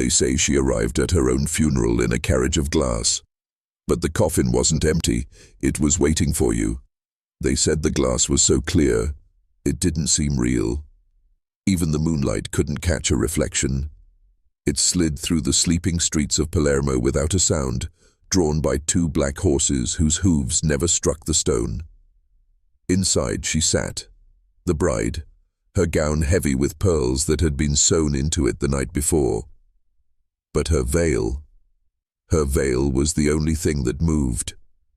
They say she arrived at her own funeral in a carriage of glass. But the coffin wasn't empty, it was waiting for you. They said the glass was so clear, it didn't seem real. Even the moonlight couldn't catch a reflection. It slid through the sleeping streets of Palermo without a sound, drawn by two black horses whose hooves never struck the stone. Inside she sat, the bride, her gown heavy with pearls that had been sewn into it the night before. But her veil was the only thing that moved,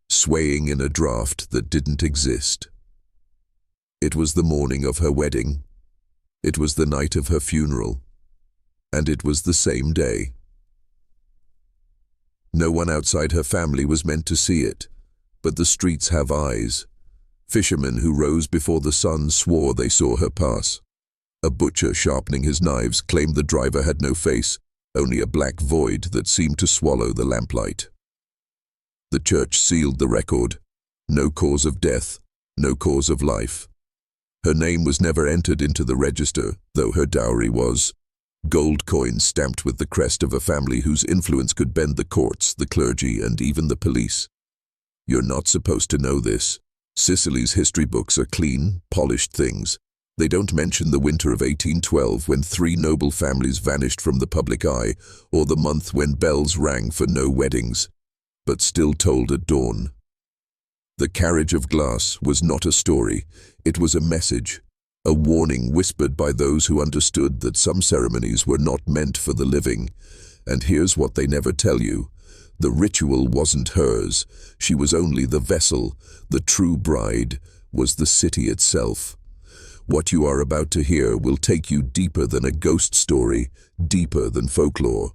swaying in a draught that didn't exist. It was the morning of her wedding. It was the night of her funeral. And it was the same day. No one outside her family was meant to see it, but the streets have eyes. Fishermen who rose before the sun swore they saw her pass. A butcher sharpening his knives claimed the driver had no face, only a black void that seemed to swallow the lamplight. The church sealed the record. No cause of death, no cause of life. Her name was never entered into the register, though her dowry was. Gold coins stamped with the crest of a family whose influence could bend the courts, the clergy, and even the police. You're not supposed to know this. Sicily's history books are clean, polished things. They don't mention the winter of 1812 when 3 noble families vanished from the public eye, or the month when bells rang for no weddings, but still told at dawn. The carriage of glass was not a story, it was a message, a warning whispered by those who understood that some ceremonies were not meant for the living. And here's what they never tell you. The ritual wasn't hers, she was only the vessel. The true bride was the city itself. What you are about to hear will take you deeper than a ghost story, deeper than folklore.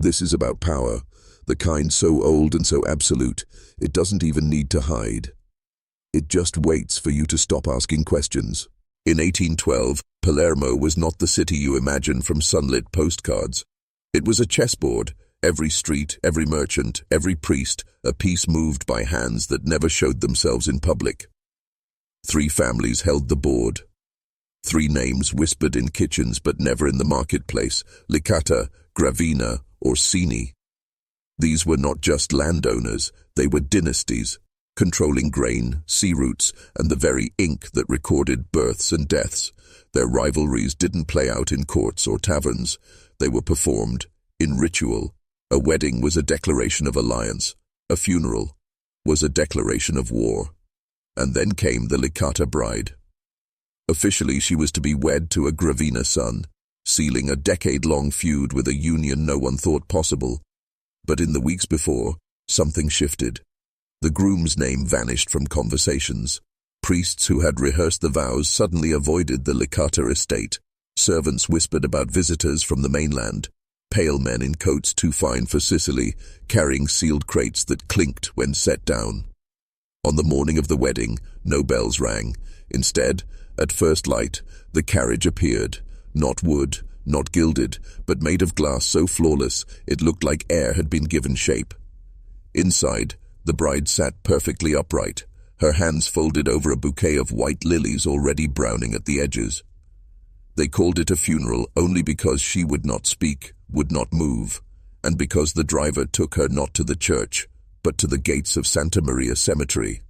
This is about power, the kind so old and so absolute, it doesn't even need to hide. It just waits for you to stop asking questions. In 1812, Palermo was not the city you imagine from sunlit postcards. It was a chessboard. Every street, every merchant, every priest, a piece moved by hands that never showed themselves in public. 3 families held the board. 3 names whispered in kitchens but never in the marketplace: Licata, Gravina, Orsini. These were not just landowners, they were dynasties, controlling grain, sea routes, and the very ink that recorded births and deaths. Their rivalries didn't play out in courts or taverns, they were performed in ritual. A wedding was a declaration of alliance, a funeral was a declaration of war. And then came the Licata bride. Officially, she was to be wed to a Gravina son, sealing a decade-long feud with a union no one thought possible. But in the weeks before, something shifted. The groom's name vanished from conversations. Priests who had rehearsed the vows suddenly avoided the Licata estate. Servants whispered about visitors from the mainland. Pale men in coats too fine for Sicily, carrying sealed crates that clinked when set down. On the morning of the wedding, no bells rang. Instead, at first light, the carriage appeared. Not wood, not gilded, but made of glass so flawless it looked like air had been given shape. Inside, the bride sat perfectly upright, her hands folded over a bouquet of white lilies already browning at the edges. They called it a funeral only because she would not speak, would not move, and because the driver took her not to the church, but to the gates of Santa Maria Cemetery.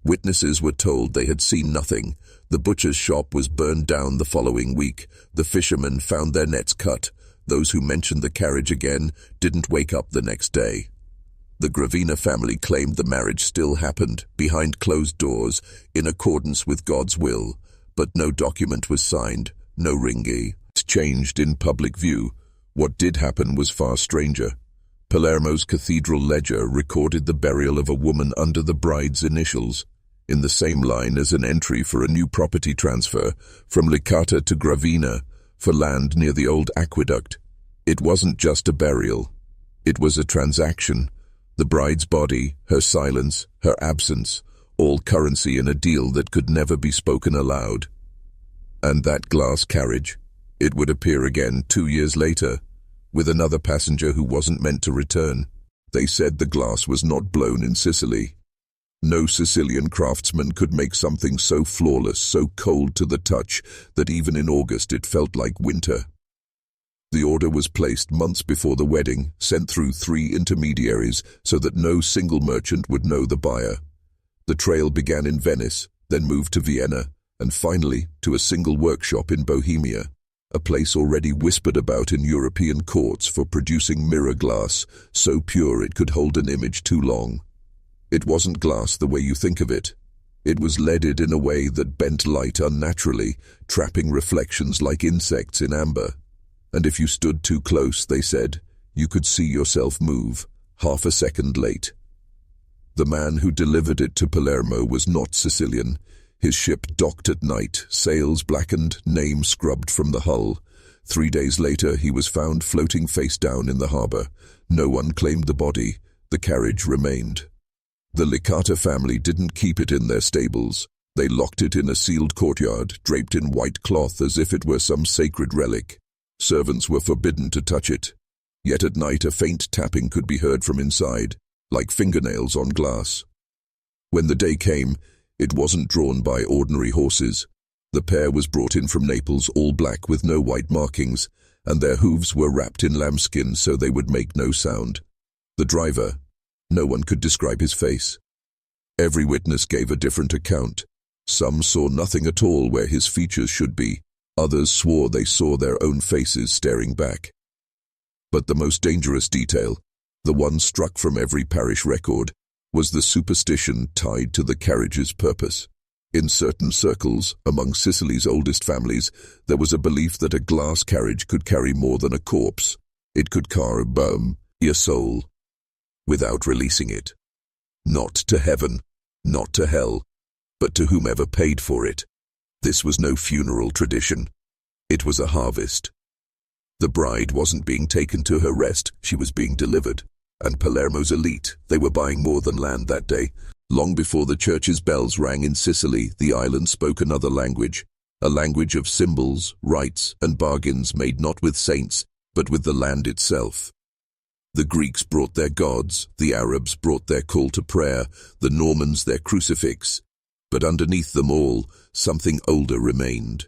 Witnesses were told they had seen nothing. The butcher's shop was burned down the following week. The fishermen found their nets cut. Those who mentioned the carriage again didn't wake up the next day. The Gravina family claimed the marriage still happened, behind closed doors, in accordance with God's will, but no document was signed, no ringi changed in public view. What did happen was far stranger. Palermo's cathedral ledger recorded the burial of a woman under the bride's initials, in the same line as an entry for a new property transfer from Licata to Gravina for land near the old aqueduct. It wasn't just a burial. It was a transaction. The bride's body, her silence, her absence, all currency in a deal that could never be spoken aloud. And that glass carriage, it would appear again 2 years later, with another passenger who wasn't meant to return. They said the glass was not blown in Sicily. No Sicilian craftsman could make something so flawless, so cold to the touch, that even in August it felt like winter. The order was placed months before the wedding, sent through 3 intermediaries so that no single merchant would know the buyer. The trail began in Venice, then moved to Vienna, and finally to a single workshop in Bohemia, a place already whispered about in European courts for producing mirror glass, so pure it could hold an image too long. It wasn't glass the way you think of it. It was leaded in a way that bent light unnaturally, trapping reflections like insects in amber. And if you stood too close, they said, you could see yourself move, half a second late. The man who delivered it to Palermo was not Sicilian. His ship docked at night, sails blackened, name scrubbed from the hull. 3 days later, he was found floating face down in the harbor. No one claimed the body. The carriage remained. The Licata family didn't keep it in their stables. They locked it in a sealed courtyard, draped in white cloth as if it were some sacred relic. Servants were forbidden to touch it. Yet at night a faint tapping could be heard from inside, like fingernails on glass. When the day came, it wasn't drawn by ordinary horses. The pair was brought in from Naples, all black with no white markings, and their hooves were wrapped in lambskin so they would make no sound. The driver, no one could describe his face. Every witness gave a different account. Some saw nothing at all where his features should be. Others swore they saw their own faces staring back. But the most dangerous detail, the one struck from every parish record, was the superstition tied to the carriage's purpose. In certain circles, among Sicily's oldest families, there was a belief that a glass carriage could carry more than a corpse. It could carry a soul, without releasing it. Not to heaven, not to hell, but to whomever paid for it. This was no funeral tradition. It was a harvest. The bride wasn't being taken to her rest, she was being delivered. And Palermo's elite, they were buying more than land that day. Long before the church's bells rang in Sicily, the island spoke another language, a language of symbols, rites, and bargains made not with saints, but with the land itself. The Greeks brought their gods, the Arabs brought their call to prayer, the Normans their crucifix. But underneath them all, something older remained.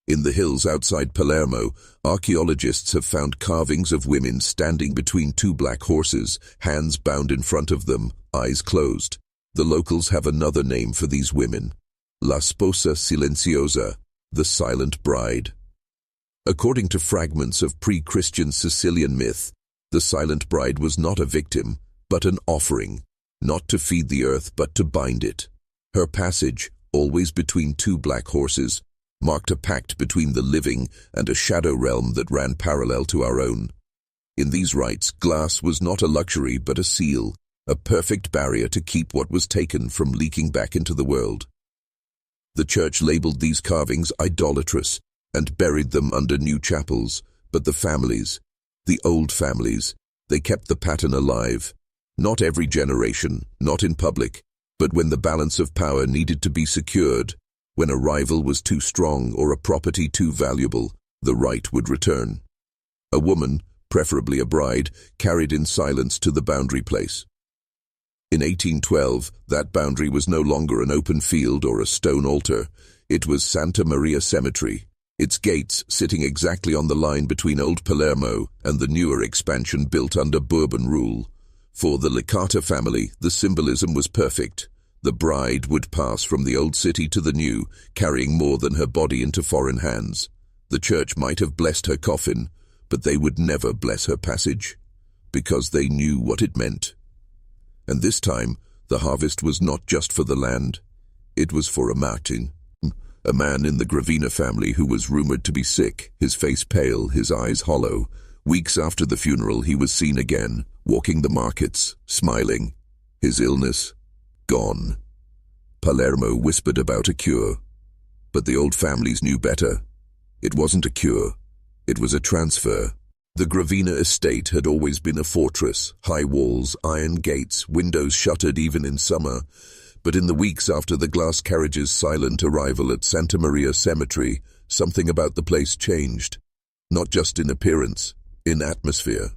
In the hills outside Palermo, archaeologists have found carvings of women standing between 2 black horses, hands bound in front of them, eyes closed. The locals have another name for these women: La Sposa Silenziosa, the silent bride. According to fragments of pre-Christian Sicilian myth, the silent bride was not a victim, but an offering, not to feed the earth but to bind it. Her passage, always between 2 black horses, marked a pact between the living and a shadow realm that ran parallel to our own. In these rites, glass was not a luxury but a seal, a perfect barrier to keep what was taken from leaking back into the world. The church labeled these carvings idolatrous and buried them under new chapels, but the families, the old families, they kept the pattern alive. Not every generation, not in public, but when the balance of power needed to be secured, when a rival was too strong or a property too valuable, the right would return. A woman, preferably a bride, carried in silence to the boundary place. In 1812, that boundary was no longer an open field or a stone altar. It was Santa Maria Cemetery, its gates sitting exactly on the line between Old Palermo and the newer expansion built under Bourbon rule. For the Licata family, the symbolism was perfect. The bride would pass from the old city to the new, carrying more than her body into foreign hands. The church might have blessed her coffin, but they would never bless her passage, because they knew what it meant. And this time, the harvest was not just for the land. It was for a Martin, a man in the Gravina family who was rumored to be sick, his face pale, his eyes hollow. Weeks after the funeral, he was seen again, walking the markets, smiling. His illness, gone. Palermo whispered about a cure, but the old families knew better. It wasn't a cure, it was a transfer. The Gravina estate had always been a fortress, high walls, iron gates, windows shuttered even in summer. But in the weeks after the glass carriage's silent arrival at Santa Maria Cemetery, something about the place changed. Not just in appearance, in atmosphere.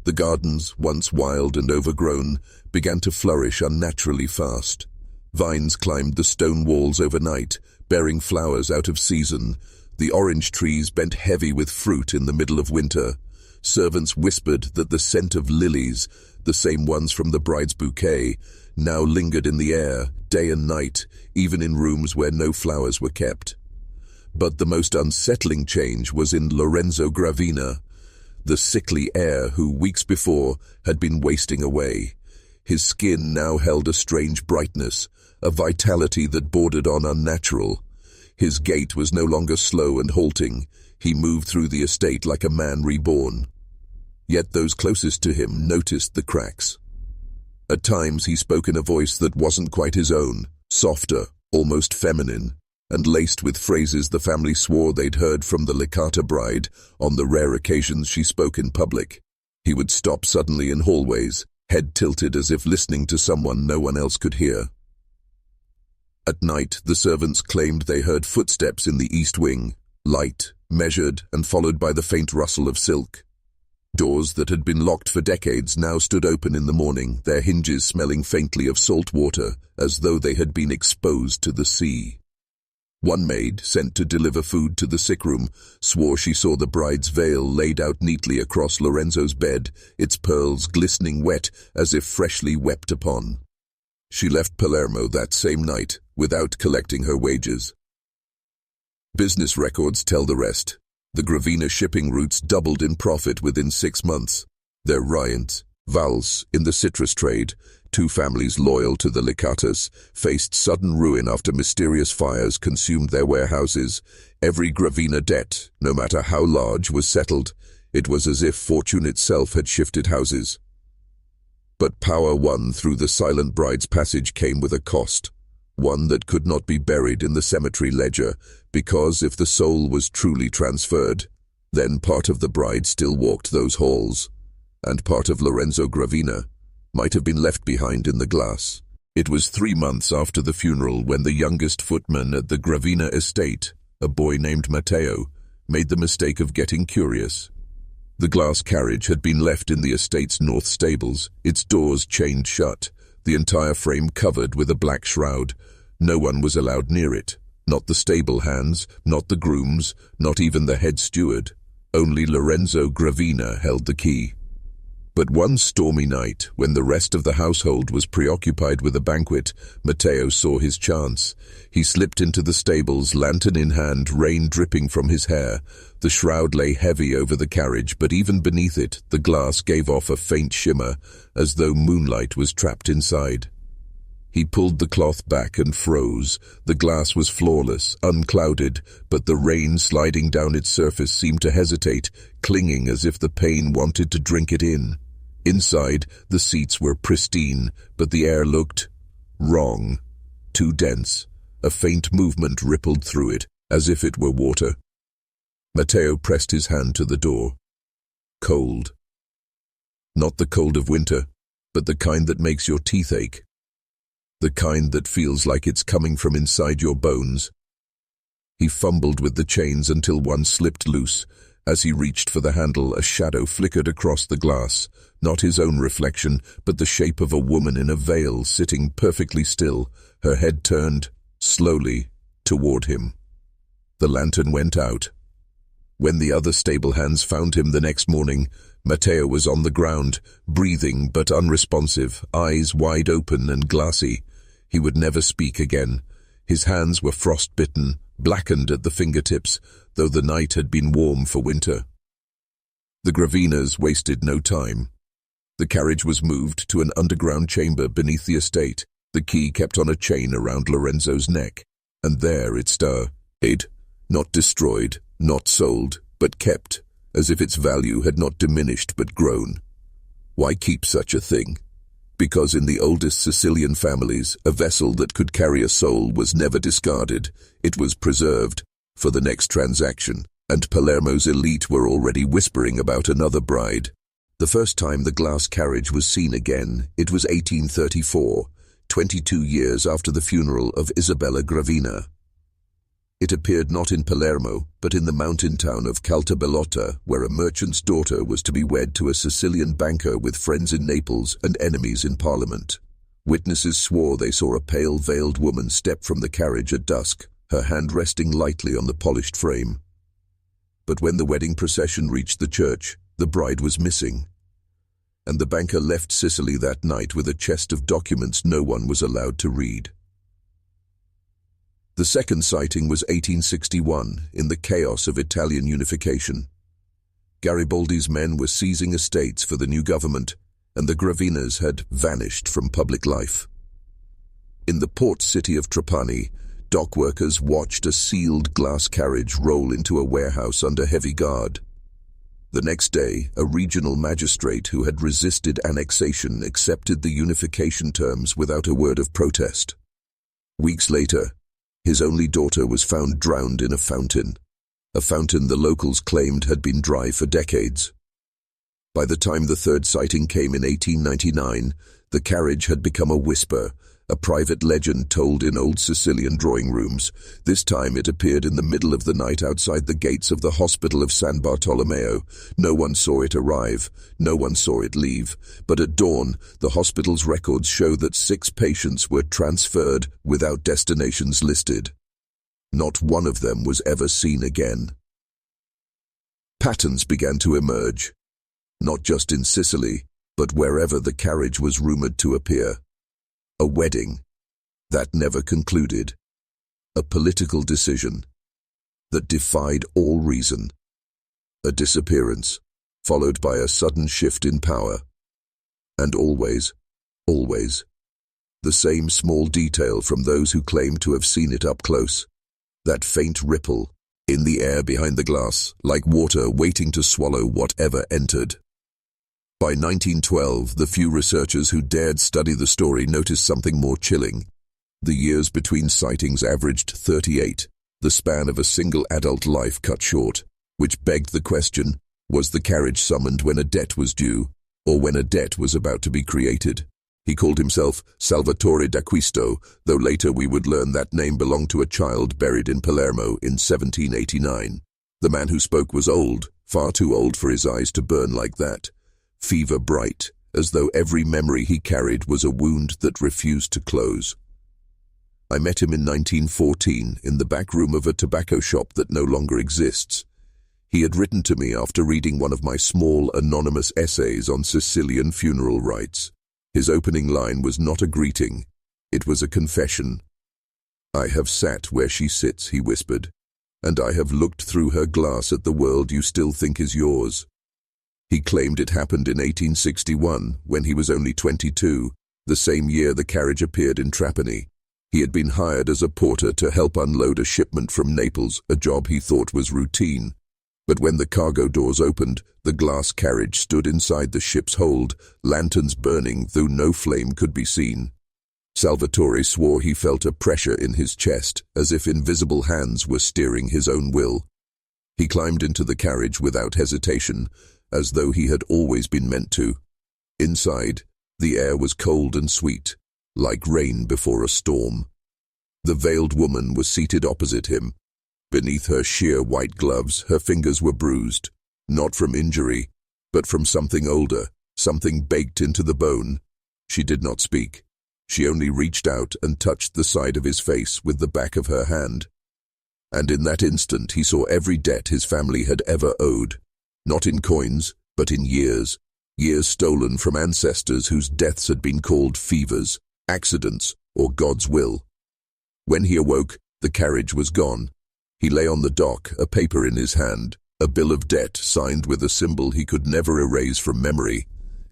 The gardens, once wild and overgrown, began to flourish unnaturally fast. Vines climbed the stone walls overnight, bearing flowers out of season. The orange trees bent heavy with fruit in the middle of winter. Servants whispered that the scent of lilies, the same ones from the bride's bouquet, now lingered in the air, day and night, even in rooms where no flowers were kept. But the most unsettling change was in Lorenzo Gravina, the sickly heir who, weeks before, had been wasting away. His skin now held a strange brightness, a vitality that bordered on unnatural. His gait was no longer slow and halting. He moved through the estate like a man reborn. Yet those closest to him noticed the cracks. At times he spoke in a voice that wasn't quite his own, softer, almost feminine, and laced with phrases the family swore they'd heard from the Licata bride on the rare occasions she spoke in public. He would stop suddenly in hallways, head tilted as if listening to someone no one else could hear. At night, the servants claimed they heard footsteps in the east wing, light, measured, and followed by the faint rustle of silk. Doors that had been locked for decades now stood open in the morning, their hinges smelling faintly of salt water, as though they had been exposed to the sea. One maid, sent to deliver food to the sick room, swore she saw the bride's veil laid out neatly across Lorenzo's bed, its pearls glistening wet as if freshly wept upon. She left Palermo that same night, without collecting her wages. Business records tell the rest. The Gravina shipping routes doubled in profit within 6 months. Their Ryant, Vals, in the citrus trade, two families loyal to the Licatas, faced sudden ruin after mysterious fires consumed their warehouses. Every Gravina debt, no matter how large, was settled. It was as if fortune itself had shifted houses. But power won through the silent bride's passage came with a cost, one that could not be buried in the cemetery ledger, because if the soul was truly transferred, then part of the bride still walked those halls, and part of Lorenzo Gravina might have been left behind in the glass. It was 3 months after the funeral when the youngest footman at the Gravina estate, a boy named Matteo, made the mistake of getting curious. The glass carriage had been left in the estate's north stables, its doors chained shut, the entire frame covered with a black shroud. No one was allowed near it. Not the stable hands, not the grooms, not even the head steward. Only Lorenzo Gravina held the key. But one stormy night, when the rest of the household was preoccupied with a banquet, Matteo saw his chance. He slipped into the stables, lantern in hand, rain dripping from his hair. The shroud lay heavy over the carriage, but even beneath it, the glass gave off a faint shimmer, as though moonlight was trapped inside. He pulled the cloth back and froze. The glass was flawless, unclouded, but the rain sliding down its surface seemed to hesitate, clinging as if the pain wanted to drink it in. Inside, the seats were pristine, but the air looked wrong, too dense. A faint movement rippled through it, as if it were water. Matteo pressed his hand to the door. Cold. Not the cold of winter, but the kind that makes your teeth ache. The kind that feels like it's coming from inside your bones. He fumbled with the chains until one slipped loose. As he reached for the handle, a shadow flickered across the glass. Not his own reflection, but the shape of a woman in a veil sitting perfectly still, her head turned, slowly, toward him. The lantern went out. When the other stable hands found him the next morning, Matteo was on the ground, breathing but unresponsive, eyes wide open and glassy. He would never speak again. His hands were frost-bitten, blackened at the fingertips, though the night had been warm for winter. The Gravinas wasted no time. The carriage was moved to an underground chamber beneath the estate, the key kept on a chain around Lorenzo's neck, and there it stayed, not destroyed, not sold, but kept, as if its value had not diminished but grown. Why keep such a thing? Because in the oldest Sicilian families, a vessel that could carry a soul was never discarded. It was preserved for the next transaction, and Palermo's elite were already whispering about another bride. The first time the glass carriage was seen again, it was 1834, 22 years after the funeral of Isabella Gravina. It appeared not in Palermo, but in the mountain town of Caltabellotta, where a merchant's daughter was to be wed to a Sicilian banker with friends in Naples and enemies in Parliament. Witnesses swore they saw a pale, veiled woman step from the carriage at dusk, her hand resting lightly on the polished frame. But when the wedding procession reached the church, the bride was missing. And the banker left Sicily that night with a chest of documents no one was allowed to read. The second sighting was 1861, in the chaos of Italian unification. Garibaldi's men were seizing estates for the new government, and the Gravinas had vanished from public life. In the port city of Trapani, dock workers watched a sealed glass carriage roll into a warehouse under heavy guard. The next day, a regional magistrate who had resisted annexation accepted the unification terms without a word of protest. Weeks later, his only daughter was found drowned in a fountain the locals claimed had been dry for decades. By the time the third sighting came in 1899, the carriage had become a whisper, a private legend told in old Sicilian drawing rooms. This time it appeared in the middle of the night outside the gates of the hospital of San Bartolomeo. No one saw it arrive, no one saw it leave, but at dawn, the hospital's records show that 6 patients were transferred without destinations listed. Not one of them was ever seen again. Patterns began to emerge, not just in Sicily, but wherever the carriage was rumored to appear. A wedding that never concluded. A political decision that defied all reason. A disappearance, followed by a sudden shift in power. And always, the same small detail from those who claim to have seen it up close. That faint ripple in the air behind the glass, like water waiting to swallow whatever entered. By 1912, the few researchers who dared study the story noticed something more chilling. The years between sightings averaged 38, the span of a single adult life cut short, which begged the question, was the carriage summoned when a debt was due, or when a debt was about to be created? He called himself Salvatore d'Acquisto, though later we would learn that name belonged to a child buried in Palermo in 1789. The man who spoke was old, far too old for his eyes to burn like that. Fever bright, as though every memory he carried was a wound that refused to close. I met him in 1914 in the back room of a tobacco shop that no longer exists. He had written to me after reading one of my small, anonymous essays on Sicilian funeral rites. His opening line was not a greeting, it was a confession. "I have sat where she sits," he whispered, "and I have looked through her glass at the world you still think is yours." He claimed it happened in 1861, when he was only 22, the same year the carriage appeared in Trapani. He had been hired as a porter to help unload a shipment from Naples, a job he thought was routine. But when the cargo doors opened, the glass carriage stood inside the ship's hold, lanterns burning, though no flame could be seen. Salvatore swore he felt a pressure in his chest, as if invisible hands were steering his own will. He climbed into the carriage without hesitation, as though he had always been meant to. Inside, the air was cold and sweet, like rain before a storm. The veiled woman was seated opposite him. Beneath her sheer white gloves, her fingers were bruised, not from injury, but from something older, something baked into the bone. She did not speak. She only reached out and touched the side of his face with the back of her hand. And in that instant he saw every debt his family had ever owed, not in coins, but in years, years stolen from ancestors whose deaths had been called fevers, accidents, or God's will. When he awoke, the carriage was gone. He lay on the dock, a paper in his hand, a bill of debt signed with a symbol he could never erase from memory.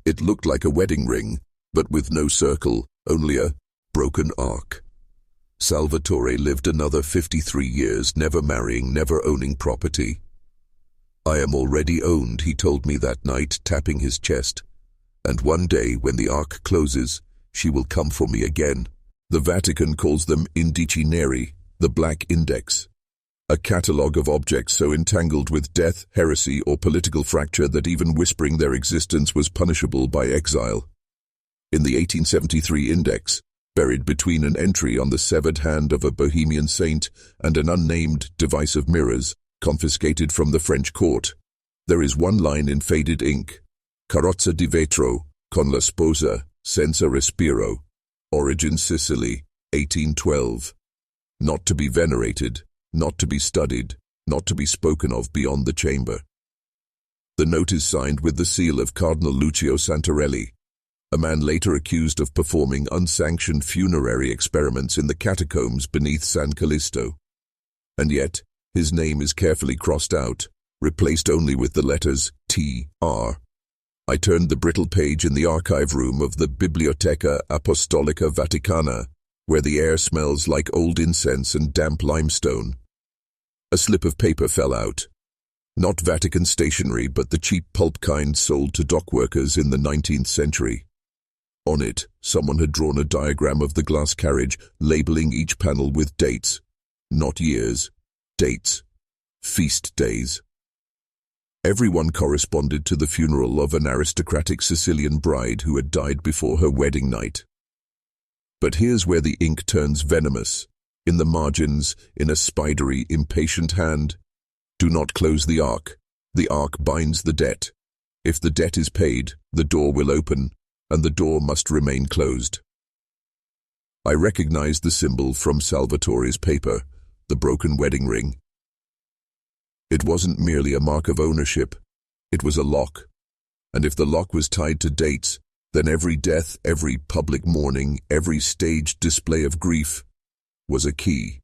It looked like a wedding ring, but with no circle, only a broken arc. Salvatore lived another 53 years, never marrying, never owning property. "I am already owned," he told me that night, tapping his chest. "And one day, when the arc closes, she will come for me again." The Vatican calls them indicineri, the Black Index. A catalogue of objects so entangled with death, heresy, or political fracture that even whispering their existence was punishable by exile. In the 1873 Index, buried between an entry on the severed hand of a Bohemian saint and an unnamed device of mirrors, confiscated from the French court, there is one line in faded ink: "Carrozza di vetro, con la sposa, senza respiro. Origin Sicily, 1812. Not to be venerated, not to be studied, not to be spoken of beyond the chamber. The note is signed with the seal of Cardinal Lucio Santarelli, a man later accused of performing unsanctioned funerary experiments in the catacombs beneath San Callisto. And yet, his name is carefully crossed out, replaced only with the letters T.R. I turned the brittle page in the archive room of the Biblioteca Apostolica Vaticana, where the air smells like old incense and damp limestone. A slip of paper fell out. Not Vatican stationery, but the cheap pulp kind sold to dock workers in the 19th century. On it, someone had drawn a diagram of the glass carriage, labeling each panel with dates. Not years, dates. Feast days. Everyone corresponded to the funeral of an aristocratic Sicilian bride who had died before her wedding night. But here's where the ink turns venomous. In the margins, in a spidery, impatient hand, do not close the ark. The ark binds the debt. If the debt is paid, the door will open, and the door must remain closed. I recognized the symbol from Salvatore's paper, the broken wedding ring. It wasn't merely a mark of ownership, it was a lock. And if the lock was tied to dates, then every death, every public mourning, every staged display of grief was a key.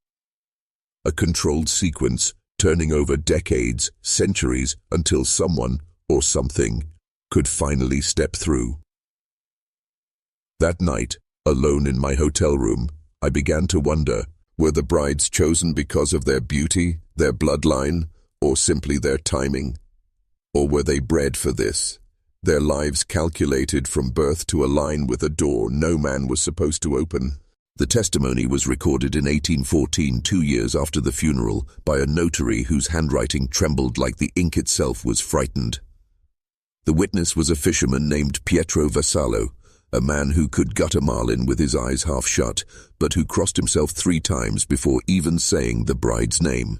A controlled sequence, turning over decades, centuries, until someone, or something, could finally step through. That night, alone in my hotel room, I began to wonder, were the brides chosen because of their beauty, their bloodline, or simply their timing? Or were they bred for this, their lives calculated from birth to align with a door no man was supposed to open? The testimony was recorded in 1814, 2 years after the funeral, by a notary whose handwriting trembled like the ink itself was frightened. The witness was a fisherman named Pietro Vassallo, a man who could gut a marlin with his eyes half shut, but who crossed himself 3 times before even saying the bride's name.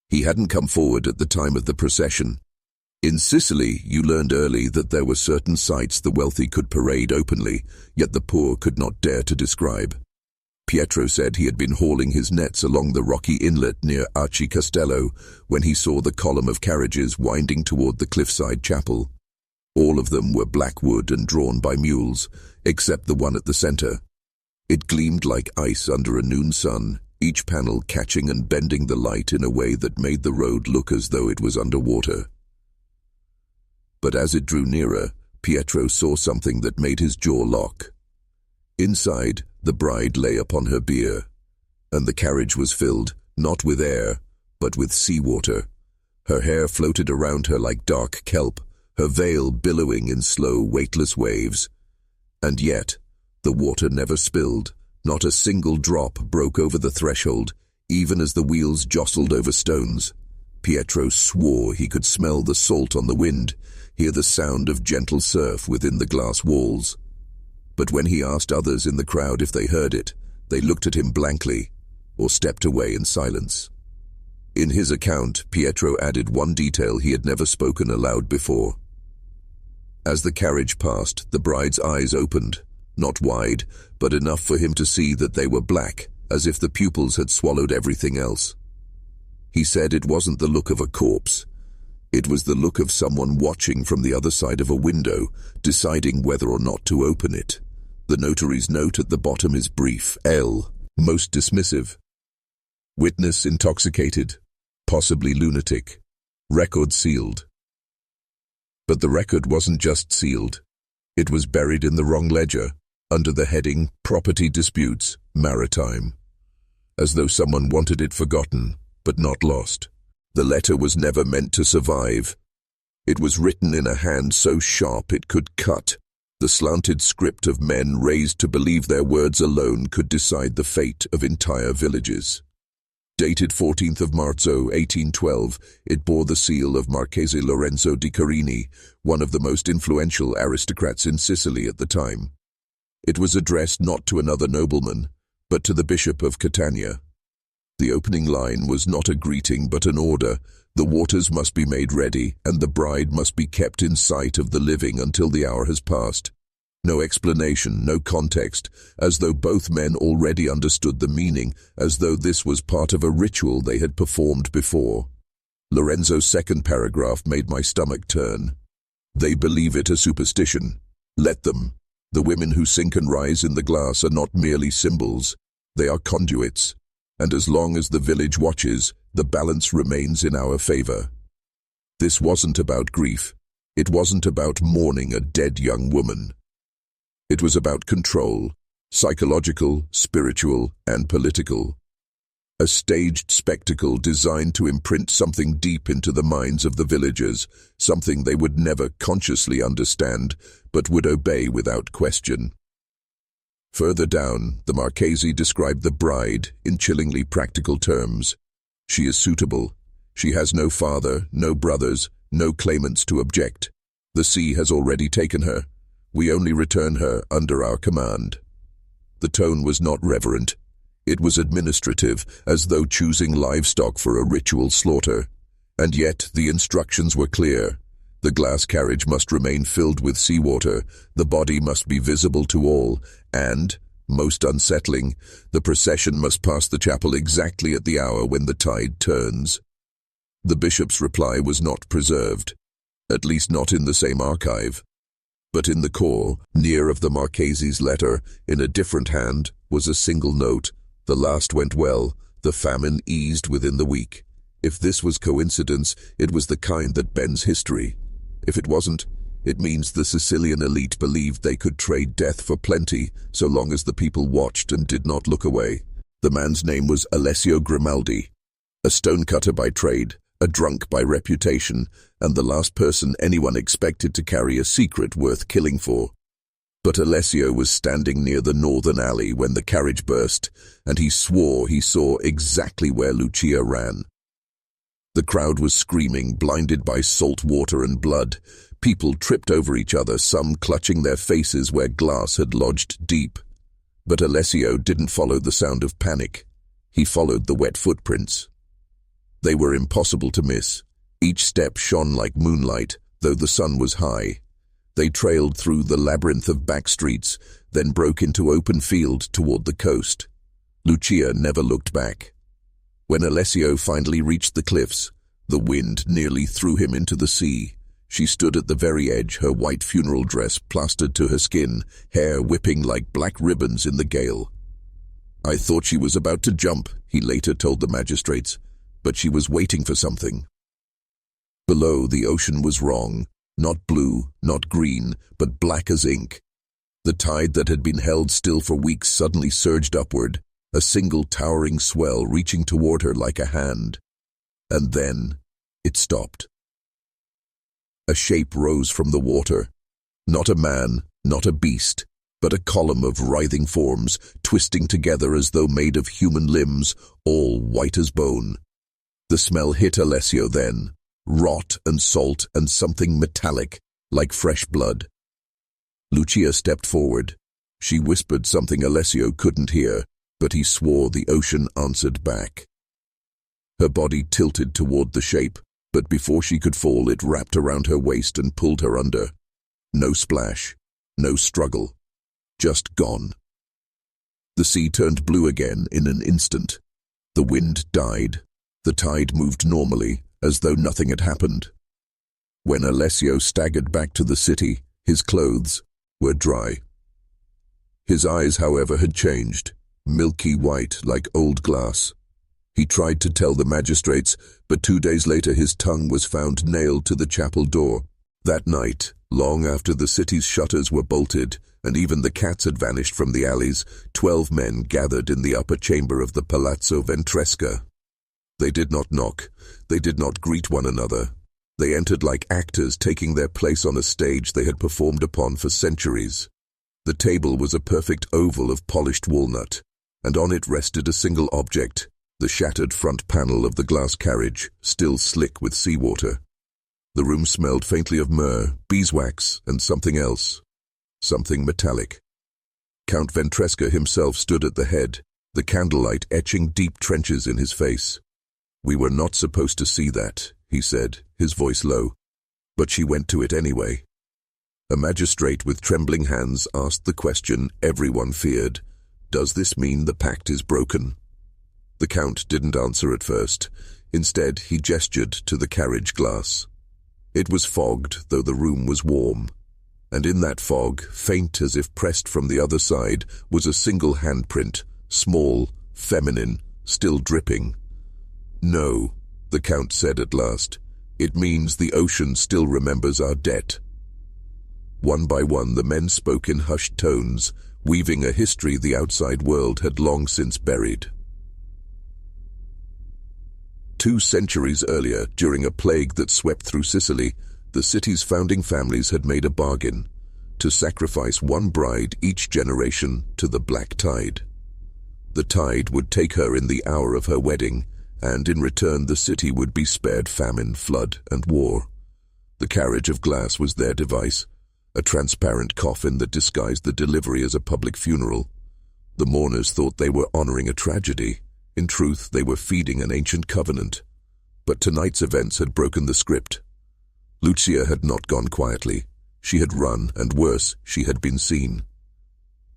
He hadn't come forward at the time of the procession. In Sicily, you learned early that there were certain sights the wealthy could parade openly, yet the poor could not dare to describe. Pietro said he had been hauling his nets along the rocky inlet near Arci Castello when he saw the column of carriages winding toward the cliffside chapel. All of them were black wood and drawn by mules, except the one at the center. It gleamed like ice under a noon sun, each panel catching and bending the light in a way that made the road look as though it was underwater. But as it drew nearer, Pietro saw something that made his jaw lock. Inside, the bride lay upon her bier, and the carriage was filled, not with air, but with seawater. Her hair floated around her like dark kelp, her veil billowing in slow, weightless waves. And yet, the water never spilled, not a single drop broke over the threshold, even as the wheels jostled over stones. Pietro swore he could smell the salt on the wind, hear the sound of gentle surf within the glass walls. But when he asked others in the crowd if they heard it, they looked at him blankly, or stepped away in silence. In his account, Pietro added one detail he had never spoken aloud before. As the carriage passed, the bride's eyes opened, not wide, but enough for him to see that they were black, as if the pupils had swallowed everything else. He said it wasn't the look of a corpse. It was the look of someone watching from the other side of a window, deciding whether or not to open it. The notary's note at the bottom is brief, L, most dismissive. Witness intoxicated, possibly lunatic. Record sealed. But the record wasn't just sealed. It was buried in the wrong ledger, under the heading Property Disputes, Maritime. As though someone wanted it forgotten, but not lost. The letter was never meant to survive. It was written in a hand so sharp it could cut, the slanted script of men raised to believe their words alone could decide the fate of entire villages. Dated 14th of Marzo, 1812, it bore the seal of Marchese Lorenzo di Carini, one of the most influential aristocrats in Sicily at the time. It was addressed not to another nobleman, but to the Bishop of Catania. The opening line was not a greeting but an order. The waters must be made ready, and the bride must be kept in sight of the living until the hour has passed. No explanation, no context, as though both men already understood the meaning, as though this was part of a ritual they had performed before. Lorenzo's second paragraph made my stomach turn. They believe it a superstition. Let them. The women who sink and rise in the glass are not merely symbols. They are conduits. And as long as the village watches, the balance remains in our favor. This wasn't about grief. It wasn't about mourning a dead young woman. It was about control, psychological, spiritual, and political. A staged spectacle designed to imprint something deep into the minds of the villagers, something they would never consciously understand, but would obey without question. Further down, the Marchese described the bride in chillingly practical terms. She is suitable. She has no father, no brothers, no claimants to object. The sea has already taken her. We only return her under our command. The tone was not reverent. It was administrative, as though choosing livestock for a ritual slaughter. And yet the instructions were clear. The glass carriage must remain filled with seawater, the body must be visible to all, and, most unsettling, the procession must pass the chapel exactly at the hour when the tide turns. The bishop's reply was not preserved, at least not in the same archive. But in the core, near of the Marchese's letter, in a different hand, was a single note. The last went well, the famine eased within the week. If this was coincidence, it was the kind that bends history. If it wasn't, it means the Sicilian elite believed they could trade death for plenty, so long as the people watched and did not look away. The man's name was Alessio Grimaldi, a stonecutter by trade, a drunk by reputation, and the last person anyone expected to carry a secret worth killing for. But Alessio was standing near the northern alley when the carriage burst, and he swore he saw exactly where Lucia ran. The crowd was screaming, blinded by salt water and blood. People tripped over each other, some clutching their faces where glass had lodged deep. But Alessio didn't follow the sound of panic. He followed the wet footprints. They were impossible to miss. Each step shone like moonlight, though the sun was high. They trailed through the labyrinth of back streets, then broke into open field toward the coast. Lucia never looked back. When Alessio finally reached the cliffs, the wind nearly threw him into the sea. She stood at the very edge, her white funeral dress plastered to her skin, hair whipping like black ribbons in the gale. "I thought she was about to jump," he later told the magistrates, "but she was waiting for something." Below, the ocean was wrong. Not blue, not green, but black as ink. The tide that had been held still for weeks suddenly surged upward, a single towering swell reaching toward her like a hand. And then it stopped. A shape rose from the water. Not a man, not a beast, but a column of writhing forms, twisting together as though made of human limbs, all white as bone. The smell hit Alessio then. Rot and salt and something metallic, like fresh blood. Lucia stepped forward. She whispered something Alessio couldn't hear, but he swore the ocean answered back. Her body tilted toward the shape, but before she could fall, it wrapped around her waist and pulled her under. No splash, no struggle, just gone. The sea turned blue again in an instant. The wind died. The tide moved normally, as though nothing had happened. When Alessio staggered back to the city, his clothes were dry. His eyes, however, had changed, milky white like old glass. He tried to tell the magistrates, but 2 days later his tongue was found nailed to the chapel door. That night, long after the city's shutters were bolted, and even the cats had vanished from the alleys, 12 men gathered in the upper chamber of the Palazzo Ventresca. They did not knock. They did not greet one another. They entered like actors taking their place on a stage they had performed upon for centuries. The table was a perfect oval of polished walnut, and on it rested a single object, the shattered front panel of the glass carriage, still slick with seawater. The room smelled faintly of myrrh, beeswax, and something else. Something metallic. Count Ventresca himself stood at the head, the candlelight etching deep trenches in his face. "We were not supposed to see that," he said, his voice low. But she went to it anyway. A magistrate with trembling hands asked the question everyone feared. "Does this mean the pact is broken?" The count didn't answer at first. Instead, he gestured to the carriage glass. It was fogged, though the room was warm. And in that fog, faint as if pressed from the other side, was a single handprint, small, feminine, still dripping. "No," the Count said at last. "It means the ocean still remembers our debt." One by one, the men spoke in hushed tones, weaving a history the outside world had long since buried. 2 centuries earlier, during a plague that swept through Sicily, the city's founding families had made a bargain to sacrifice one bride each generation to the black tide. The tide would take her in the hour of her wedding, and in return the city would be spared famine, flood, and war. The carriage of glass was their device, a transparent coffin that disguised the delivery as a public funeral. The mourners thought they were honoring a tragedy. In truth, they were feeding an ancient covenant. But tonight's events had broken the script. Lucia had not gone quietly. She had run, and worse, she had been seen.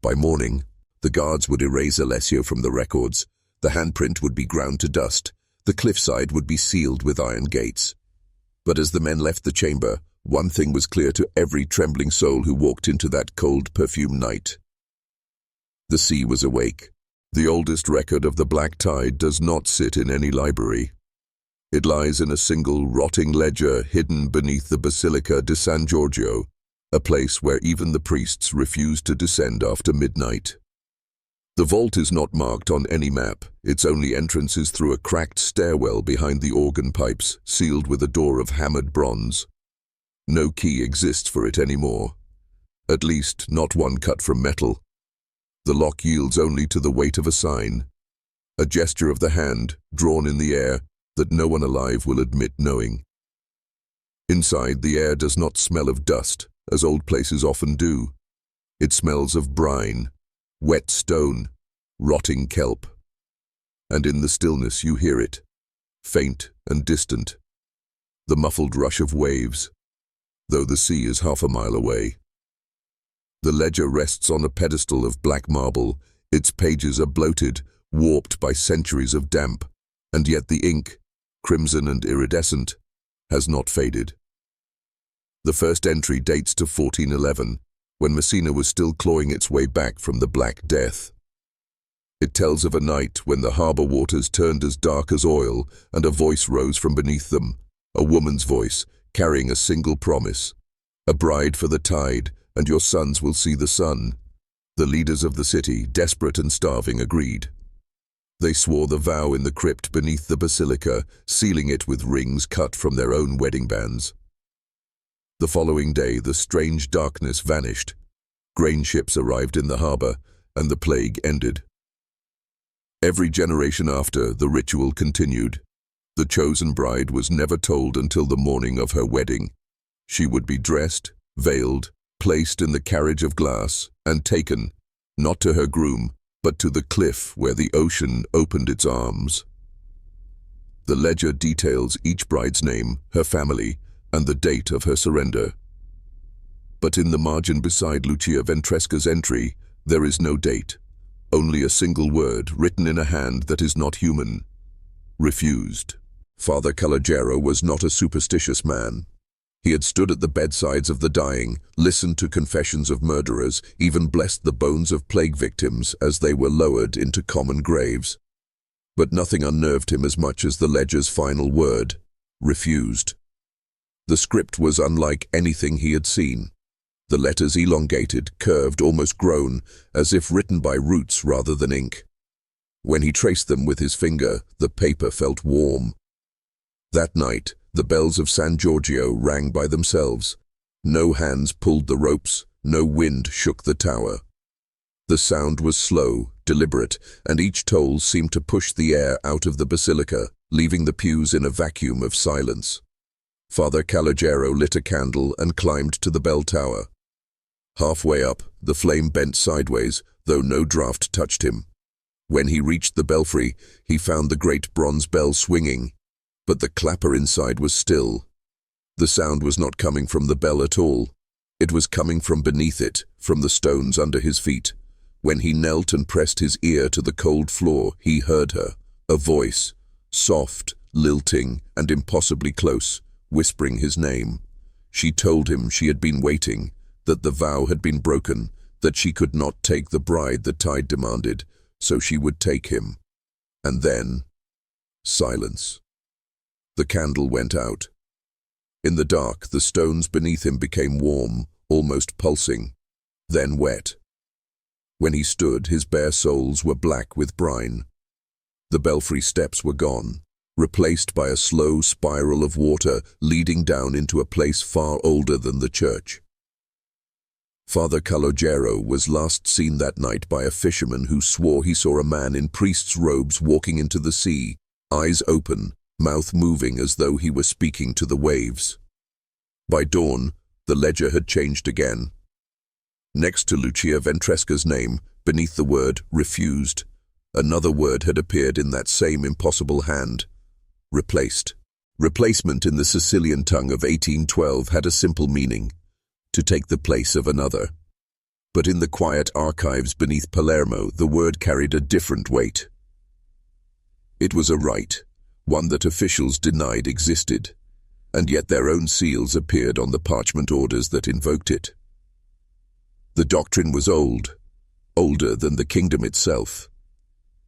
By morning, the guards would erase Alessio from the records. The handprint would be ground to dust. The cliffside would be sealed with iron gates. But as the men left the chamber, one thing was clear to every trembling soul who walked into that cold, perfumed night. The sea was awake. The oldest record of the black tide does not sit in any library. It lies in a single rotting ledger hidden beneath the Basilica di San Giorgio, a place where even the priests refuse to descend after midnight. The vault is not marked on any map. Its only entrance is through a cracked stairwell behind the organ pipes, sealed with a door of hammered bronze. No key exists for it anymore. At least, not one cut from metal. The lock yields only to the weight of a sign, a gesture of the hand, drawn in the air, that no one alive will admit knowing. Inside, the air does not smell of dust, as old places often do. It smells of brine, wet stone, rotting kelp. And in the stillness you hear it, faint and distant, the muffled rush of waves, though the sea is half a mile away. The ledger rests on a pedestal of black marble. Its pages are bloated, warped by centuries of damp, and yet the ink, crimson and iridescent, has not faded. The first entry dates to 1411, when Messina was still clawing its way back from the Black Death. It tells of a night when the harbour waters turned as dark as oil, and a voice rose from beneath them, a woman's voice, carrying a single promise: a bride for the tide, and your sons will see the sun. The leaders of the city, desperate and starving, agreed. They swore the vow in the crypt beneath the basilica, sealing it with rings cut from their own wedding bands. The following day, the strange darkness vanished. Grain ships arrived in the harbour, and the plague ended. Every generation after, the ritual continued. The chosen bride was never told until the morning of her wedding. She would be dressed, veiled, placed in the carriage of glass, and taken, not to her groom, but to the cliff where the ocean opened its arms. The ledger details each bride's name, her family, and the date of her surrender. But in the margin beside Lucia Ventresca's entry, there is no date, only a single word written in a hand that is not human: refused. Father Calogero was not a superstitious man. He had stood at the bedsides of the dying, listened to confessions of murderers, even blessed the bones of plague victims as they were lowered into common graves. But nothing unnerved him as much as the ledger's final word: refused. The script was unlike anything he had seen. The letters elongated, curved, almost grown, as if written by roots rather than ink. When he traced them with his finger, the paper felt warm. That night, the bells of San Giorgio rang by themselves. No hands pulled the ropes, no wind shook the tower. The sound was slow, deliberate, and each toll seemed to push the air out of the basilica, leaving the pews in a vacuum of silence. Father Calogero lit a candle and climbed to the bell tower. Halfway up, the flame bent sideways, though no draught touched him. When he reached the belfry, he found the great bronze bell swinging, but the clapper inside was still. The sound was not coming from the bell at all. It was coming from beneath it, from the stones under his feet. When he knelt and pressed his ear to the cold floor, he heard her, a voice, soft, lilting and impossibly close, whispering his name. She told him she had been waiting, that the vow had been broken, that she could not take the bride the tide demanded, so she would take him. And then, silence. The candle went out. In the dark, the stones beneath him became warm, almost pulsing, then wet. When he stood, his bare soles were black with brine. The belfry steps were gone, replaced by a slow spiral of water leading down into a place far older than the church. Father Calogero was last seen that night by a fisherman who swore he saw a man in priest's robes walking into the sea, eyes open, mouth moving as though he were speaking to the waves. By dawn, the ledger had changed again. Next to Lucia Ventresca's name, beneath the word refused, another word had appeared in that same impossible hand. Replaced. Replacement in the Sicilian tongue of 1812 had a simple meaning: to take the place of another. But in the quiet archives beneath Palermo, the word carried a different weight. It was a right, one that officials denied existed, and yet their own seals appeared on the parchment orders that invoked it. The doctrine was old, older than the kingdom itself.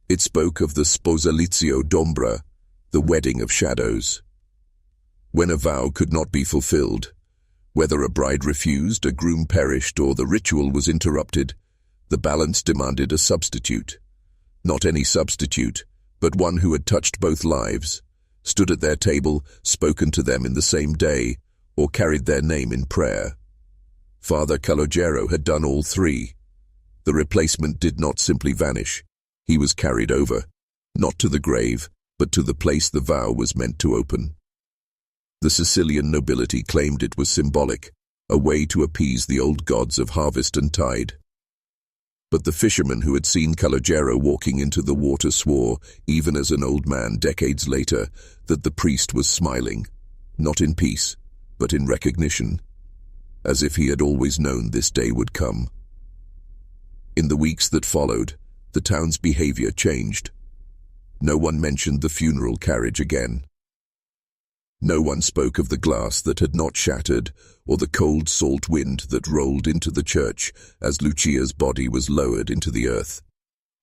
It spoke of the sposalizio d'ombra, the wedding of shadows. When a vow could not be fulfilled, whether a bride refused, a groom perished, or the ritual was interrupted, the balance demanded a substitute. Not any substitute, but one who had touched both lives, stood at their table, spoken to them in the same day, or carried their name in prayer. Father Calogero had done all three. The replacement did not simply vanish. He was carried over, not to the grave, but to the place the vow was meant to open. The Sicilian nobility claimed it was symbolic, a way to appease the old gods of harvest and tide. But the fisherman who had seen Calogero walking into the water swore, even as an old man decades later, that the priest was smiling, not in peace, but in recognition, as if he had always known this day would come. In the weeks that followed, the town's behavior changed. No one mentioned the funeral carriage again. No one spoke of the glass that had not shattered, or the cold salt wind that rolled into the church as Lucia's body was lowered into the earth.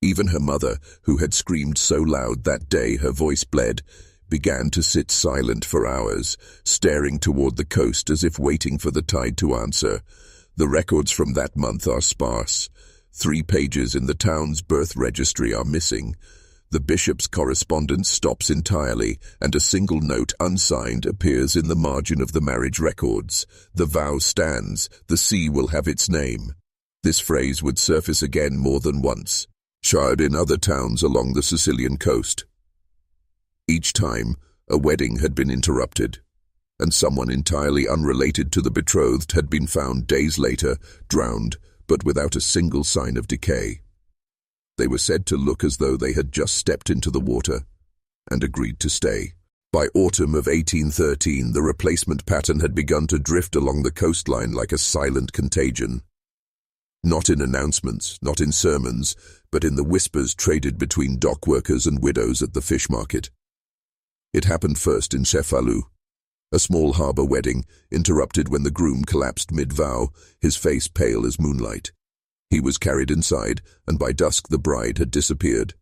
Even her mother, who had screamed so loud that day her voice bled, began to sit silent for hours, staring toward the coast as if waiting for the tide to answer. The records from that month are sparse. 3 pages in the town's birth registry are missing. The bishop's correspondence stops entirely, and a single note unsigned appears in the margin of the marriage records. The vow stands, the sea will have its name. This phrase would surface again more than once, shared in other towns along the Sicilian coast. Each time, a wedding had been interrupted, and someone entirely unrelated to the betrothed had been found days later, drowned, but without a single sign of decay. They were said to look as though they had just stepped into the water and agreed to stay. By autumn of 1813, the replacement pattern had begun to drift along the coastline like a silent contagion. Not in announcements, not in sermons, but in the whispers traded between dock workers and widows at the fish market. It happened first in Cefalù, a small harbour wedding, interrupted when the groom collapsed mid-vow, his face pale as moonlight. He was carried inside, and by dusk the bride had disappeared.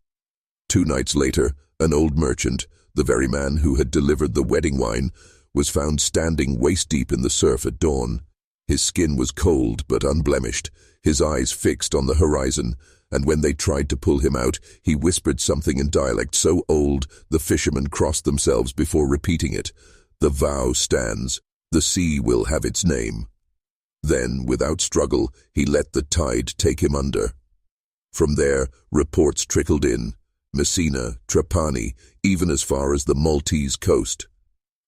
2 nights later, an old merchant, the very man who had delivered the wedding wine, was found standing waist-deep in the surf at dawn. His skin was cold but unblemished, his eyes fixed on the horizon, and when they tried to pull him out, he whispered something in dialect so old the fishermen crossed themselves before repeating it. The vow stands, the sea will have its name. Then, without struggle, he let the tide take him under. From there, reports trickled in, Messina, Trapani, even as far as the Maltese coast.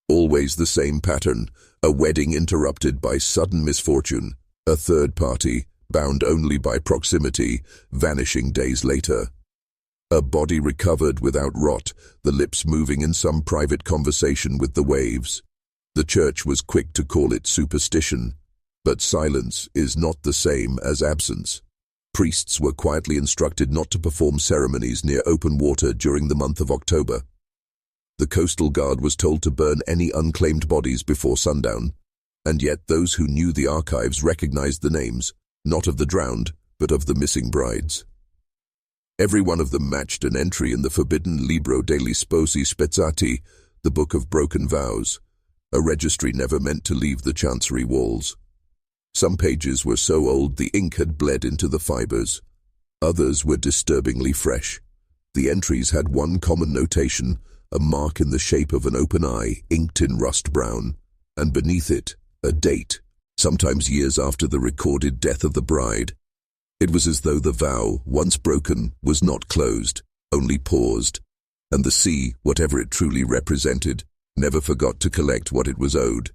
Always the same pattern, a wedding interrupted by sudden misfortune, a third party, bound only by proximity, vanishing days later. A body recovered without rot, the lips moving in some private conversation with the waves. The church was quick to call it superstition. But silence is not the same as absence. Priests were quietly instructed not to perform ceremonies near open water during the month of October. The coastal guard was told to burn any unclaimed bodies before sundown, and yet those who knew the archives recognized the names, not of the drowned, but of the missing brides. Every one of them matched an entry in the forbidden Libro degli Sposi Spezzati, the Book of Broken Vows, a registry never meant to leave the chancery walls. Some pages were so old the ink had bled into the fibers. Others were disturbingly fresh. The entries had one common notation, a mark in the shape of an open eye, inked in rust brown, and beneath it, a date, sometimes years after the recorded death of the bride. It was as though the vow, once broken, was not closed, only paused, and the sea, whatever it truly represented, never forgot to collect what it was owed.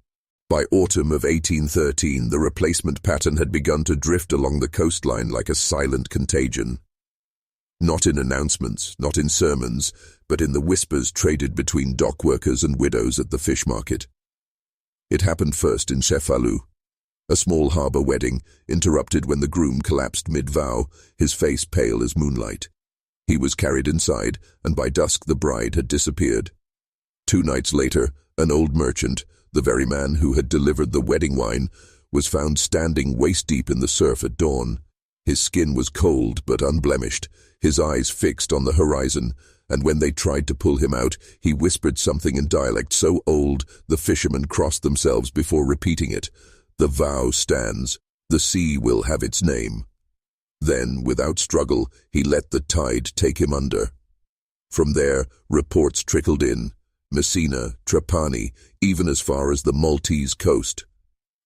By autumn of 1813, the replacement pattern had begun to drift along the coastline like a silent contagion. Not in announcements, not in sermons, but in the whispers traded between dock workers and widows at the fish market. It happened first in Cefalù, a small harbour wedding, interrupted when the groom collapsed mid-vow, his face pale as moonlight. He was carried inside, and by dusk the bride had disappeared. 2 nights later, an old merchant, the very man who had delivered the wedding wine, was found standing waist-deep in the surf at dawn. His skin was cold but unblemished, his eyes fixed on the horizon, and when they tried to pull him out, he whispered something in dialect so old the fishermen crossed themselves before repeating it. "The vow stands. The sea will have its name." Then, without struggle, he let the tide take him under. From there, reports trickled in. Messina, Trapani, even as far as the Maltese coast.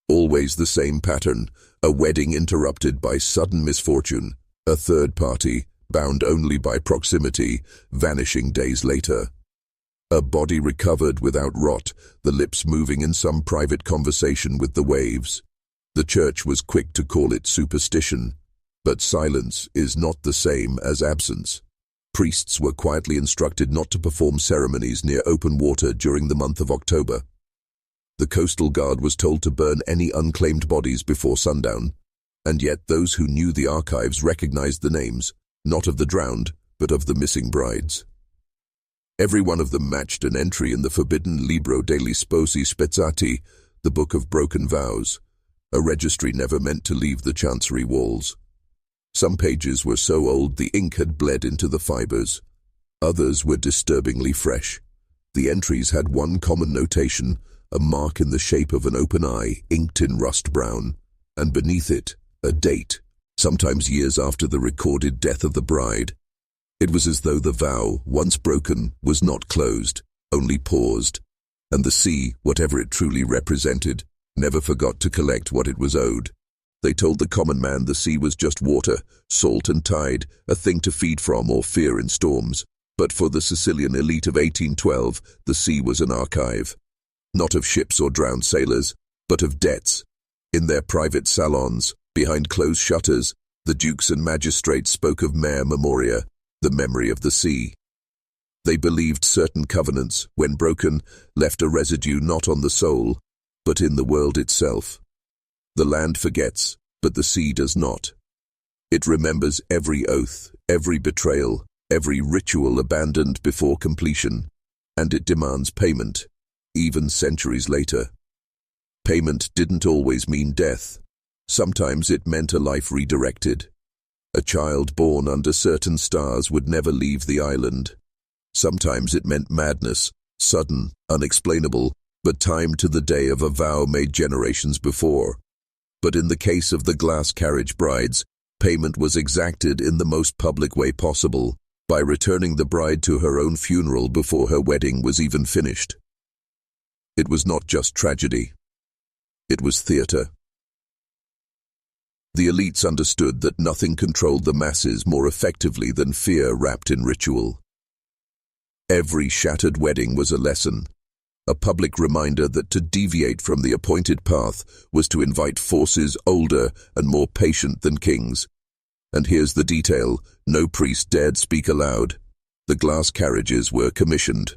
Always the same pattern, a wedding interrupted by sudden misfortune, a third party, bound only by proximity, vanishing days later. A body recovered without rot, the lips moving in some private conversation with the waves. The church was quick to call it superstition, but silence is not the same as absence. Priests were quietly instructed not to perform ceremonies near open water during the month of October. The coastal guard was told to burn any unclaimed bodies before sundown, and yet those who knew the archives recognized the names, not of the drowned, but of the missing brides. Every one of them matched an entry in the forbidden Libro degli Sposi Spezzati, the Book of Broken Vows, a registry never meant to leave the chancery walls. Some pages were so old the ink had bled into the fibers. Others were disturbingly fresh. The entries had one common notation, a mark in the shape of an open eye, inked in rust brown, and beneath it, a date, sometimes years after the recorded death of the bride. It was as though the vow, once broken, was not closed, only paused, and the sea, whatever it truly represented, never forgot to collect what it was owed. They told the common man the sea was just water, salt and tide, a thing to feed from or fear in storms. But for the Sicilian elite of 1812, the sea was an archive. Not of ships or drowned sailors, but of debts. In their private salons, behind closed shutters, the dukes and magistrates spoke of mare memoria, the memory of the sea. They believed certain covenants, when broken, left a residue not on the soul, but in the world itself. The land forgets, but the sea does not. It remembers every oath, every betrayal, every ritual abandoned before completion, and it demands payment, even centuries later. Payment didn't always mean death. Sometimes it meant a life redirected. A child born under certain stars would never leave the island. Sometimes it meant madness, sudden, unexplainable, but timed to the day of a vow made generations before. But in the case of the glass carriage brides, payment was exacted in the most public way possible, by returning the bride to her own funeral before her wedding was even finished. It was not just tragedy. It was theatre. The elites understood that nothing controlled the masses more effectively than fear wrapped in ritual. Every shattered wedding was a lesson, a public reminder that to deviate from the appointed path was to invite forces older and more patient than kings. And here's the detail: no priest dared speak aloud. The glass carriages were commissioned.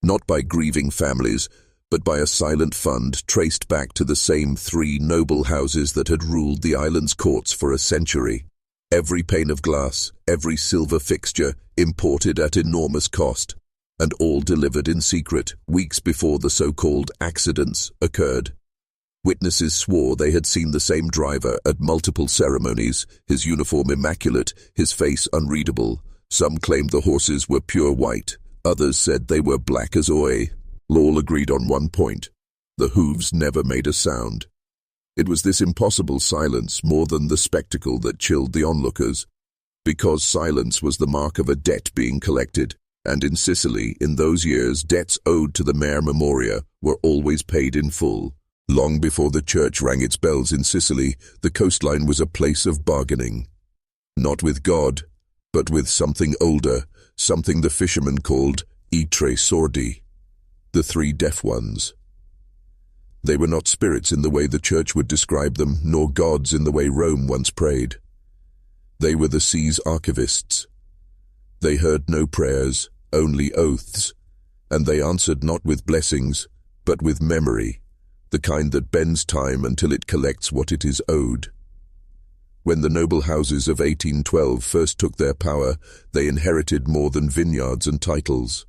Not by grieving families, but by a silent fund traced back to the same 3 noble houses that had ruled the island's courts for a century. Every pane of glass, every silver fixture, imported at enormous cost. and all delivered in secret, weeks before the so-called accidents occurred. Witnesses swore they had seen the same driver at multiple ceremonies, his uniform immaculate, his face unreadable. Some claimed the horses were pure white, others said they were black as oil. All agreed on one point: the hooves never made a sound. It was this impossible silence more than the spectacle that chilled the onlookers, because silence was the mark of a debt being collected, and in Sicily, in those years, debts owed to the mare memoria were always paid in full. Long before the church rang its bells in Sicily, the coastline was a place of bargaining. Not with God, but with something older, something the fishermen called i tre sordi, the three deaf ones. They were not spirits in the way the church would describe them, nor gods in the way Rome once prayed. They were the sea's archivists. They heard no prayers, only oaths, and they answered not with blessings, but with memory, the kind that bends time until it collects what it is owed. When the noble houses of 1812 first took their power, they inherited more than vineyards and titles.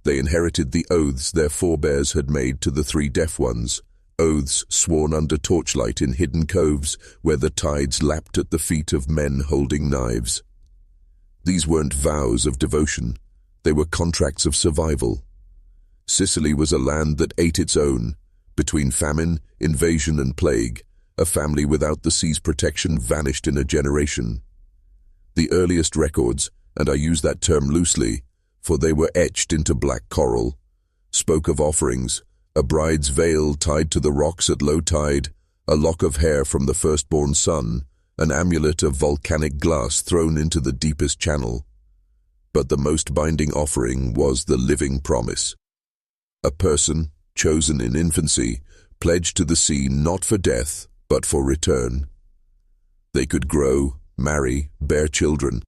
They inherited the oaths their forebears had made to the three deaf ones, oaths sworn under torchlight in hidden coves where the tides lapped at the feet of men holding knives. These weren't vows of devotion, they were contracts of survival. Sicily was a land that ate its own. Between famine, invasion and plague, a family without the sea's protection vanished in a generation. The earliest records, and I use that term loosely, for they were etched into black coral, spoke of offerings, a bride's veil tied to the rocks at low tide, a lock of hair from the firstborn son, an amulet of volcanic glass thrown into the deepest channel. But the most binding offering was the living promise. A person, chosen in infancy, pledged to the sea not for death, but for return. They could grow, marry, bear children,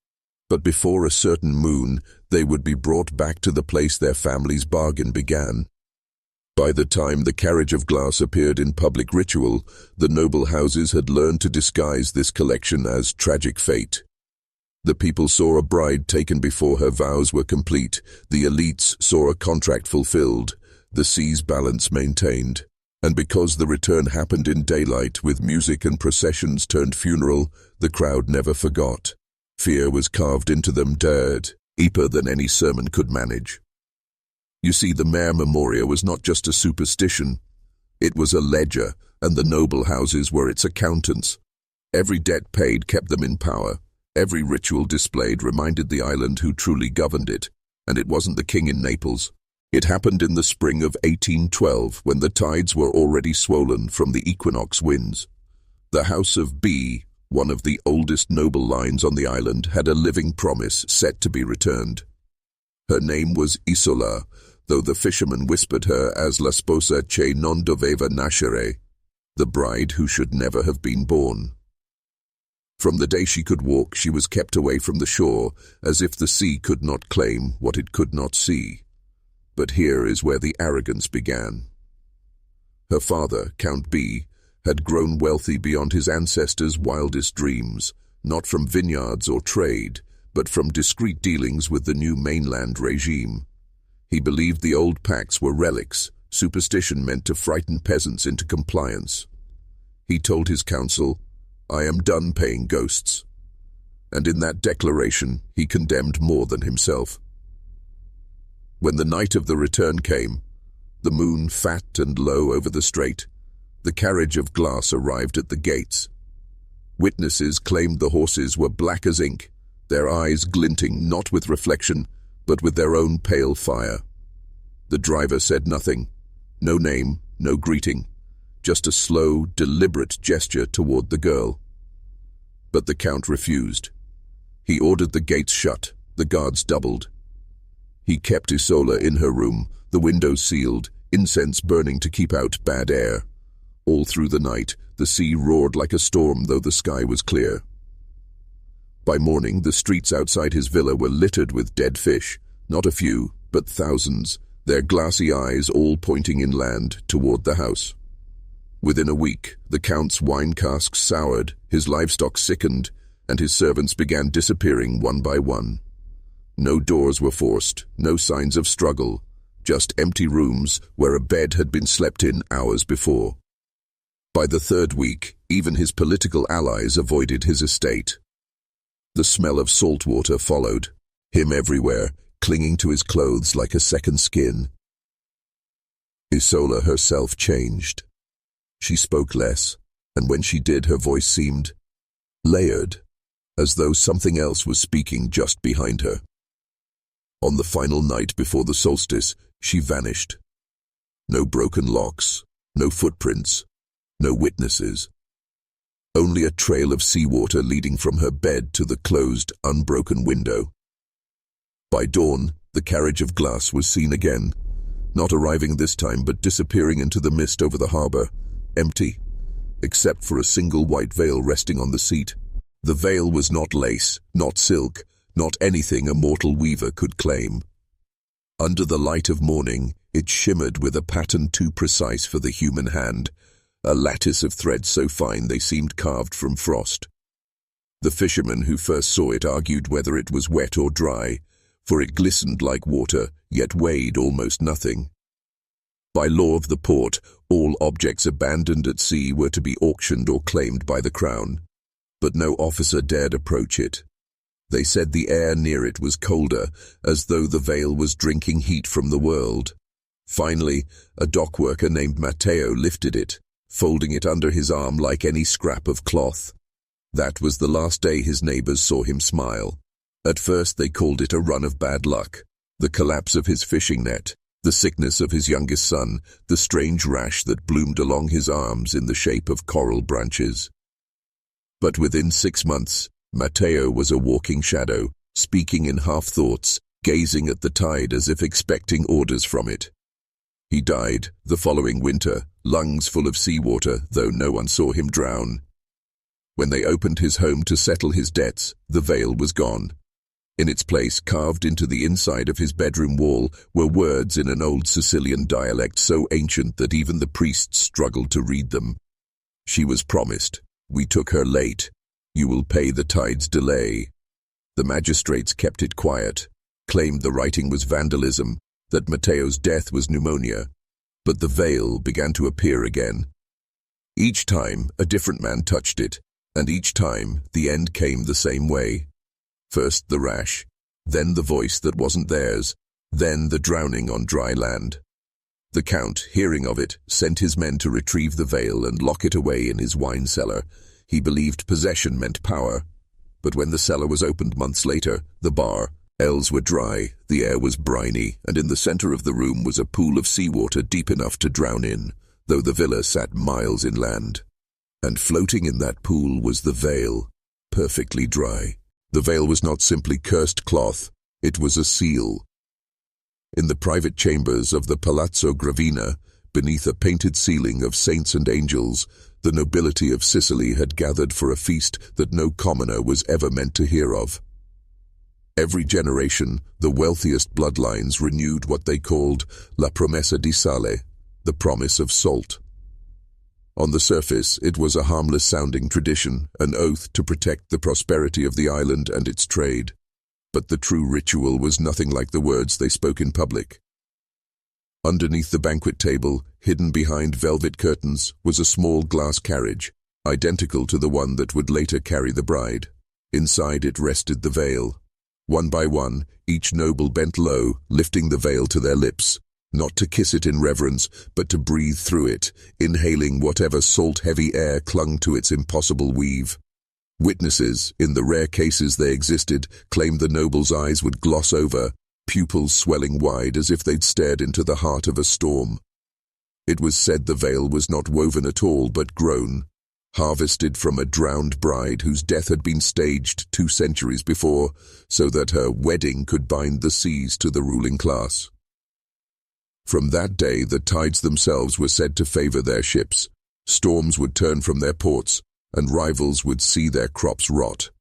but before a certain moon, they would be brought back to the place their family's bargain began. By the time the carriage of glass appeared in public ritual, the noble houses had learned to disguise this collection as tragic fate. The people saw a bride taken before her vows were complete, the elites saw a contract fulfilled, the sea's balance maintained. And because the return happened in daylight with music and processions turned funeral, the crowd never forgot. Fear was carved into them deeper than any sermon could manage. You see, the mare memoria was not just a superstition. It was a ledger, and the noble houses were its accountants. Every debt paid kept them in power. Every ritual displayed reminded the island who truly governed it, and it wasn't the king in Naples. It happened in the spring of 1812, when the tides were already swollen from the equinox winds. The House of B, one of the oldest noble lines on the island, had a living promise set to be returned. Her name was Isola, though the fishermen whispered her as la sposa che non doveva nascere, the bride who should never have been born. From the day she could walk, she was kept away from the shore, as if the sea could not claim what it could not see. But here is where the arrogance began. Her father, Count B, had grown wealthy beyond his ancestors' wildest dreams, not from vineyards or trade, but from discreet dealings with the new mainland regime. He believed the old pacts were relics, superstition meant to frighten peasants into compliance. He told his council, "I am done paying ghosts." And in that declaration, he condemned more than himself. When the night of the return came, the moon fat and low over the strait, the carriage of glass arrived at the gates. Witnesses claimed the horses were black as ink, their eyes glinting not with reflection, but with their own pale fire. The driver said nothing, no name, no greeting, just a slow, deliberate gesture toward the girl. But the Count refused. He ordered the gates shut, the guards doubled. He kept Isola in her room, the windows sealed, incense burning to keep out bad air. All through the night, the sea roared like a storm, though the sky was clear. By morning, the streets outside his villa were littered with dead fish, not a few, but thousands, their glassy eyes all pointing inland toward the house. Within a week, the Count's wine casks soured, his livestock sickened, and his servants began disappearing one by one. No doors were forced, no signs of struggle, just empty rooms where a bed had been slept in hours before. By the third week, even his political allies avoided his estate. The smell of salt water followed, him everywhere, clinging to his clothes like a second skin. Isola herself changed. She spoke less, and when she did, her voice seemed layered, as though something else was speaking just behind her. On the final night before the solstice, she vanished. No broken locks, no footprints, no witnesses. Only a trail of seawater leading from her bed to the closed, unbroken window. By dawn, the carriage of glass was seen again, not arriving this time but disappearing into the mist over the harbor, empty, except for a single white veil resting on the seat. The veil was not lace, not silk, not anything a mortal weaver could claim. Under the light of morning, it shimmered with a pattern too precise for the human hand, a lattice of threads so fine they seemed carved from frost. The fisherman who first saw it argued whether it was wet or dry, for it glistened like water, yet weighed almost nothing. By law of the port, all objects abandoned at sea were to be auctioned or claimed by the crown, but no officer dared approach it. They said the air near it was colder, as though the veil was drinking heat from the world. Finally, a dock worker named Matteo lifted it, folding it under his arm like any scrap of cloth. That was the last day his neighbors saw him smile. At first they called it a run of bad luck, the collapse of his fishing net, the sickness of his youngest son, the strange rash that bloomed along his arms in the shape of coral branches. But within 6 months, Matteo was a walking shadow, speaking in half-thoughts, gazing at the tide as if expecting orders from it. He died the following winter, lungs full of seawater, though no one saw him drown. When they opened his home to settle his debts, the veil was gone. In its place, carved into the inside of his bedroom wall, were words in an old Sicilian dialect so ancient that even the priests struggled to read them. She was promised. We took her late. You will pay the tide's delay. The magistrates kept it quiet, claimed the writing was vandalism, that Matteo's death was pneumonia. But the veil began to appear again. Each time, a different man touched it, and each time, the end came the same way. First the rash, then the voice that wasn't theirs, then the drowning on dry land. The Count, hearing of it, sent his men to retrieve the veil and lock it away in his wine cellar. He believed possession meant power. But when the cellar was opened months later, the ells were dry, the air was briny, and in the center of the room was a pool of seawater deep enough to drown in, though the villa sat miles inland. And floating in that pool was the veil, perfectly dry. The veil was not simply cursed cloth, it was a seal. In the private chambers of the Palazzo Gravina, beneath a painted ceiling of saints and angels, the nobility of Sicily had gathered for a feast that no commoner was ever meant to hear of. Every generation, the wealthiest bloodlines renewed what they called La Promessa di Sale, the promise of salt. On the surface, it was a harmless-sounding tradition, an oath to protect the prosperity of the island and its trade. But the true ritual was nothing like the words they spoke in public. Underneath the banquet table, hidden behind velvet curtains, was a small glass carriage, identical to the one that would later carry the bride. Inside it rested the veil. One by one, each noble bent low, lifting the veil to their lips, not to kiss it in reverence, but to breathe through it, inhaling whatever salt-heavy air clung to its impossible weave. Witnesses, in the rare cases they existed, claimed the noble's eyes would gloss over, pupils swelling wide as if they'd stared into the heart of a storm. It was said the veil was not woven at all but grown, harvested from a drowned bride whose death had been staged 2 centuries before, so that her wedding could bind the seas to the ruling class. From that day, the tides themselves were said to favor their ships. Storms would turn from their ports, and rivals would see their crops rot.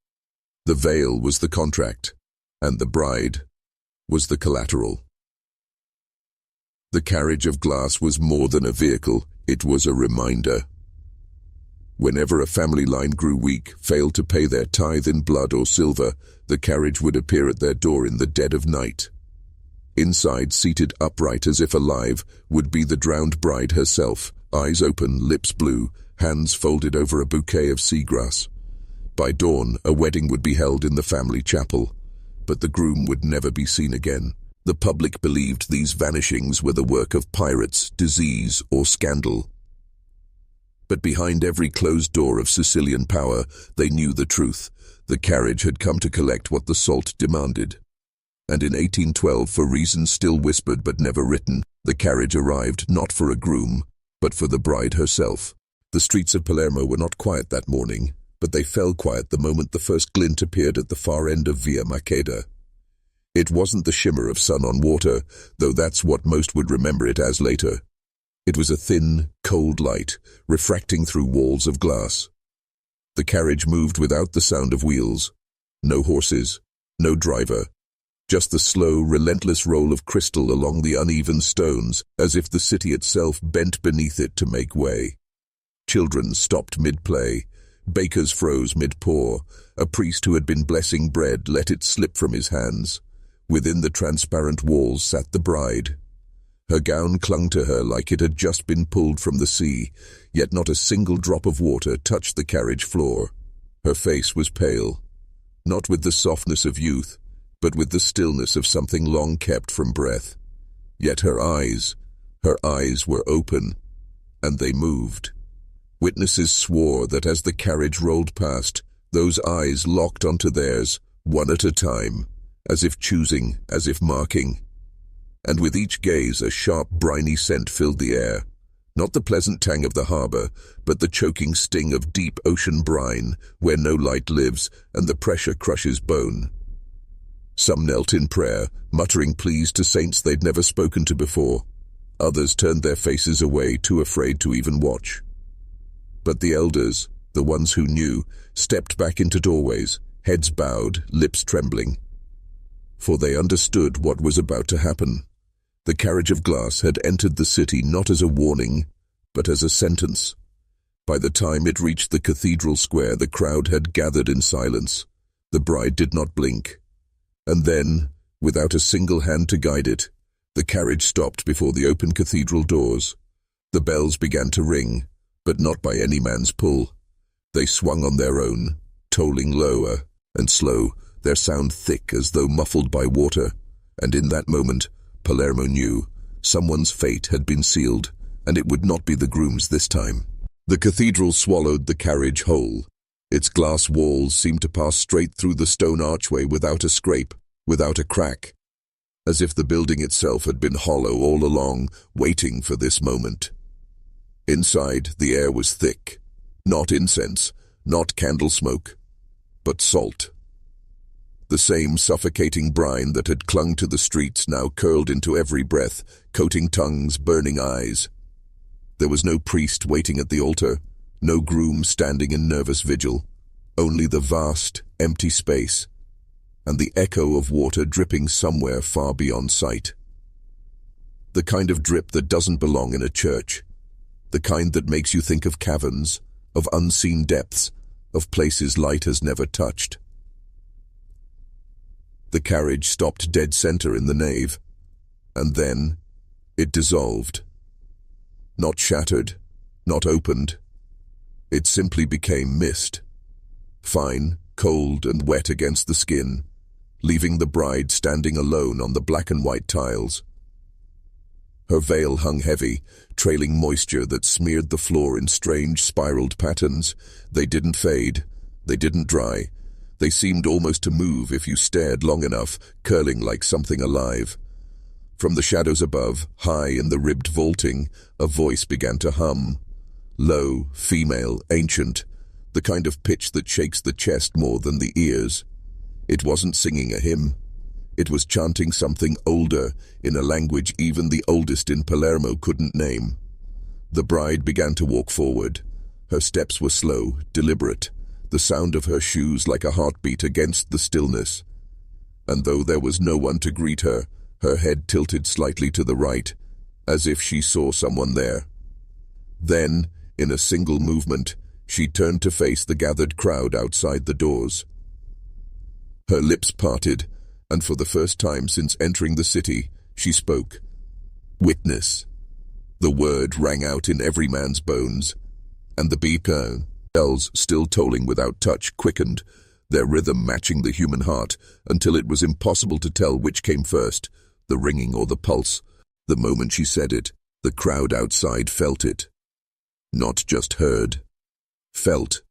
The veil was the contract, and the bride was the collateral. The carriage of glass was more than a vehicle, it was a reminder. Whenever a family line grew weak, failed to pay their tithe in blood or silver, the carriage would appear at their door in the dead of night. Inside, seated upright as if alive, would be the drowned bride herself, eyes open, lips blue, hands folded over a bouquet of seagrass. By dawn, a wedding would be held in the family chapel, but the groom would never be seen again. The public believed these vanishings were the work of pirates, disease, or scandal. But behind every closed door of Sicilian power, they knew the truth. The carriage had come to collect what the salt demanded. And in 1812, for reasons still whispered but never written, the carriage arrived not for a groom, but for the bride herself. The streets of Palermo were not quiet that morning, but they fell quiet the moment the first glint appeared at the far end of Via Maqueda. It wasn't the shimmer of sun on water, though that's what most would remember it as later. It was a thin, cold light, refracting through walls of glass. The carriage moved without the sound of wheels. No horses, no driver. Just the slow, relentless roll of crystal along the uneven stones, as if the city itself bent beneath it to make way. Children stopped mid-play. Bakers froze mid-pour. A priest who had been blessing bread let it slip from his hands. Within the transparent walls sat the bride. Her gown clung to her like it had just been pulled from the sea, yet not a single drop of water touched the carriage floor. Her face was pale, not with the softness of youth, but with the stillness of something long kept from breath. Yet her eyes were open, and they moved. Witnesses swore that as the carriage rolled past, those eyes locked onto theirs, one at a time, as if choosing, as if marking. And with each gaze a sharp, briny scent filled the air. Not the pleasant tang of the harbor, but the choking sting of deep ocean brine, where no light lives and the pressure crushes bone. Some knelt in prayer, muttering pleas to saints they'd never spoken to before. Others turned their faces away, too afraid to even watch. But the elders, the ones who knew, stepped back into doorways, heads bowed, lips trembling. For they understood what was about to happen. The carriage of glass had entered the city not as a warning, but as a sentence. By the time it reached the cathedral square, the crowd had gathered in silence. The bride did not blink. And then, without a single hand to guide it, the carriage stopped before the open cathedral doors. The bells began to ring, but not by any man's pull. They swung on their own, tolling lower and slow, their sound thick as though muffled by water. And in that moment, Palermo knew someone's fate had been sealed, and it would not be the groom's this time. The cathedral swallowed the carriage whole. Its glass walls seemed to pass straight through the stone archway without a scrape, without a crack, as if the building itself had been hollow all along, waiting for this moment. Inside, the air was thick. Not incense, not candle smoke, but salt. The same suffocating brine that had clung to the streets now curled into every breath, coating tongues, burning eyes. There was no priest waiting at the altar, no groom standing in nervous vigil, only the vast, empty space, and the echo of water dripping somewhere far beyond sight. The kind of drip that doesn't belong in a church, the kind that makes you think of caverns, of unseen depths, of places light has never touched. The carriage stopped dead center in the nave, and then it dissolved. Not shattered, not opened. It simply became mist, fine, cold and wet against the skin, leaving the bride standing alone on the black and white tiles. Her veil hung heavy, trailing moisture that smeared the floor in strange spiraled patterns. They didn't fade, they didn't dry. They seemed almost to move if you stared long enough, curling like something alive. From the shadows above, high in the ribbed vaulting, a voice began to hum. Low, female, ancient, the kind of pitch that shakes the chest more than the ears. It wasn't singing a hymn. It was chanting something older, in a language even the oldest in Palermo couldn't name. The bride began to walk forward. Her steps were slow, deliberate, the sound of her shoes like a heartbeat against the stillness. And though there was no one to greet her, her head tilted slightly to the right, as if she saw someone there. Then, in a single movement, She turned to face the gathered crowd outside the doors. Her lips parted, and for the first time since entering the city, she spoke. Witness. The word rang out in every man's bones, and the beacon bells, still tolling without touch, quickened, their rhythm matching the human heart, until it was impossible to tell which came first, the ringing or the pulse. The moment she said it, the crowd outside felt it. Not just heard. Felt.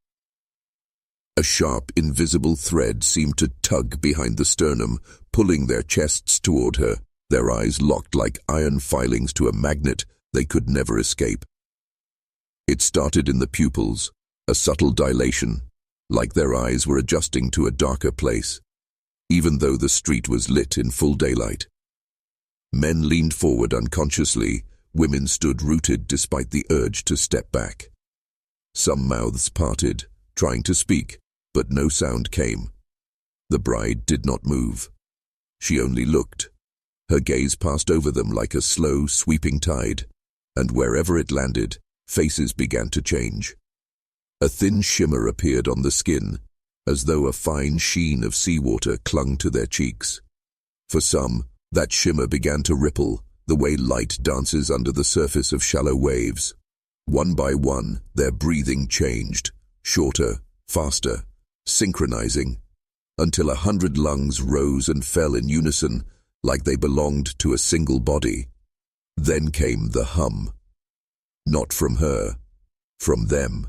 A sharp, invisible thread seemed to tug behind the sternum, pulling their chests toward her, their eyes locked like iron filings to a magnet they could never escape. It started in the pupils, a subtle dilation, like their eyes were adjusting to a darker place, even though the street was lit in full daylight. Men leaned forward unconsciously, women stood rooted despite the urge to step back. Some mouths parted, trying to speak, but no sound came. The bride did not move. She only looked. Her gaze passed over them like a slow, sweeping tide, and wherever it landed, faces began to change. A thin shimmer appeared on the skin, as though a fine sheen of seawater clung to their cheeks. For some, that shimmer began to ripple, the way light dances under the surface of shallow waves. One by one, their breathing changed, shorter, faster, synchronizing, until 100 lungs rose and fell in unison, like they belonged to a single body. Then came the hum. Not from her, from them.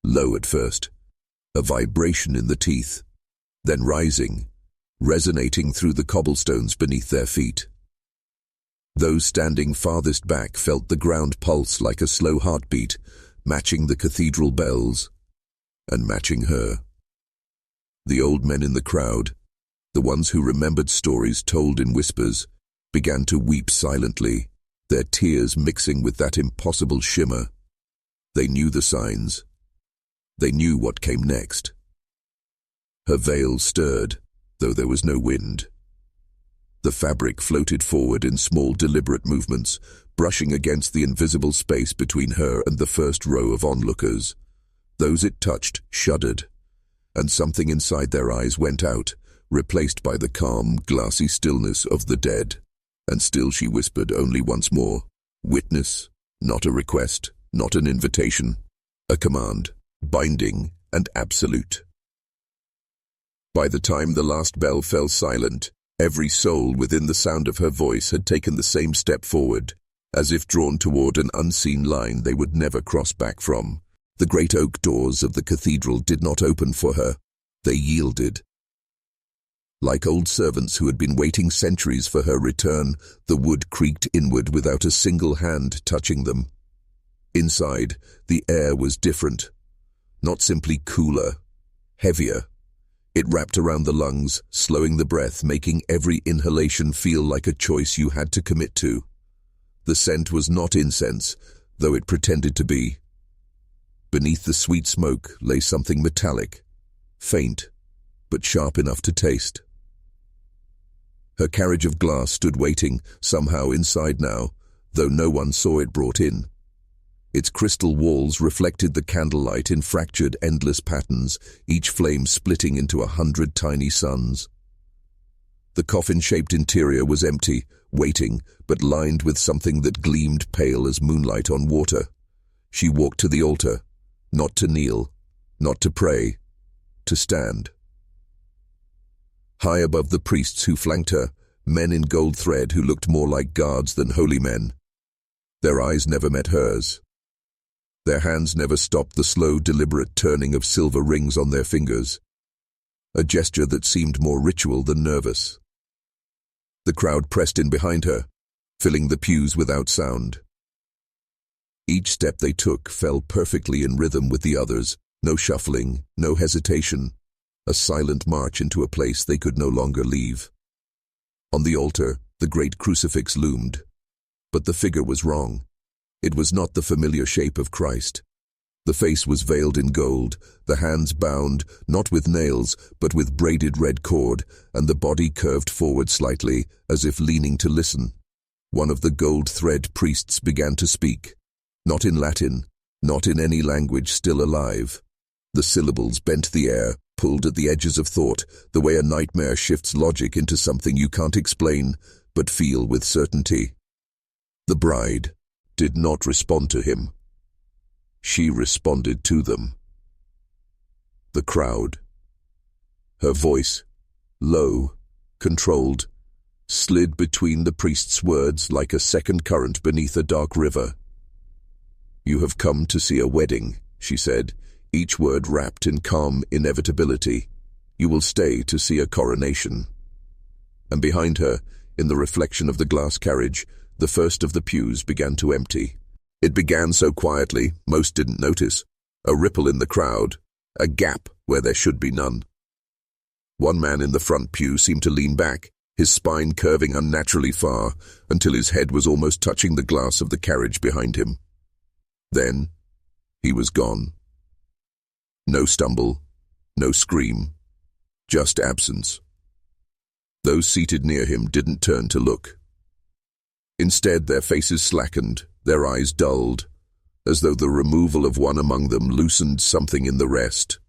Low at first, a vibration in the teeth, then rising, resonating through the cobblestones beneath their feet. Those standing farthest back felt the ground pulse like a slow heartbeat, matching the cathedral bells, and matching her. The old men in the crowd, the ones who remembered stories told in whispers, began to weep silently, their tears mixing with that impossible shimmer. They knew the signs. They knew what came next. Her veil stirred, though there was no wind. The fabric floated forward in small, deliberate movements, brushing against the invisible space between her and the first row of onlookers. Those it touched shuddered, and something inside their eyes went out, replaced by the calm, glassy stillness of the dead. And still she whispered only once more, "Witness, not a request, not an invitation, a command, binding and absolute." By the time the last bell fell silent, every soul within the sound of her voice had taken the same step forward, as if drawn toward an unseen line they would never cross back from. The great oak doors of the cathedral did not open for her. They yielded. Like old servants who had been waiting centuries for her return, the wood creaked inward without a single hand touching them. Inside, the air was different. Not simply cooler, heavier. It wrapped around the lungs, slowing the breath, making every inhalation feel like a choice you had to commit to. The scent was not incense, though it pretended to be. Beneath the sweet smoke lay something metallic, faint, but sharp enough to taste. Her carriage of glass stood waiting, somehow inside now, though no one saw it brought in. Its crystal walls reflected the candlelight in fractured, endless patterns, each flame splitting into 100 tiny suns. The coffin-shaped interior was empty, waiting, but lined with something that gleamed pale as moonlight on water. She walked to the altar, not to kneel, not to pray, to stand. High above the priests who flanked her, men in gold thread who looked more like guards than holy men. Their eyes never met hers. Their hands never stopped the slow, deliberate turning of silver rings on their fingers, a gesture that seemed more ritual than nervous. The crowd pressed in behind her, filling the pews without sound. Each step they took fell perfectly in rhythm with the others, no shuffling, no hesitation, a silent march into a place they could no longer leave. On the altar, the great crucifix loomed, but the figure was wrong. It was not the familiar shape of Christ. The face was veiled in gold, the hands bound, not with nails, but with braided red cord, and the body curved forward slightly, as if leaning to listen. One of the gold thread priests began to speak, not in Latin, not in any language still alive. The syllables bent the air, pulled at the edges of thought, the way a nightmare shifts logic into something you can't explain, but feel with certainty. The bride did not respond to him. She responded to them. The crowd. Her voice, low, controlled, slid between the priest's words like a second current beneath a dark river. "You have come to see a wedding," she said, each word wrapped in calm inevitability. "You will stay to see a coronation." And behind her, in the reflection of the glass carriage, the first of the pews began to empty. It began so quietly, most didn't notice. A ripple in the crowd, a gap where there should be none. One man in the front pew seemed to lean back, his spine curving unnaturally far, until his head was almost touching the glass of the carriage behind him. Then, he was gone. No stumble, no scream, just absence. Those seated near him didn't turn to look. Instead, their faces slackened, their eyes dulled, as though the removal of one among them loosened something in the rest.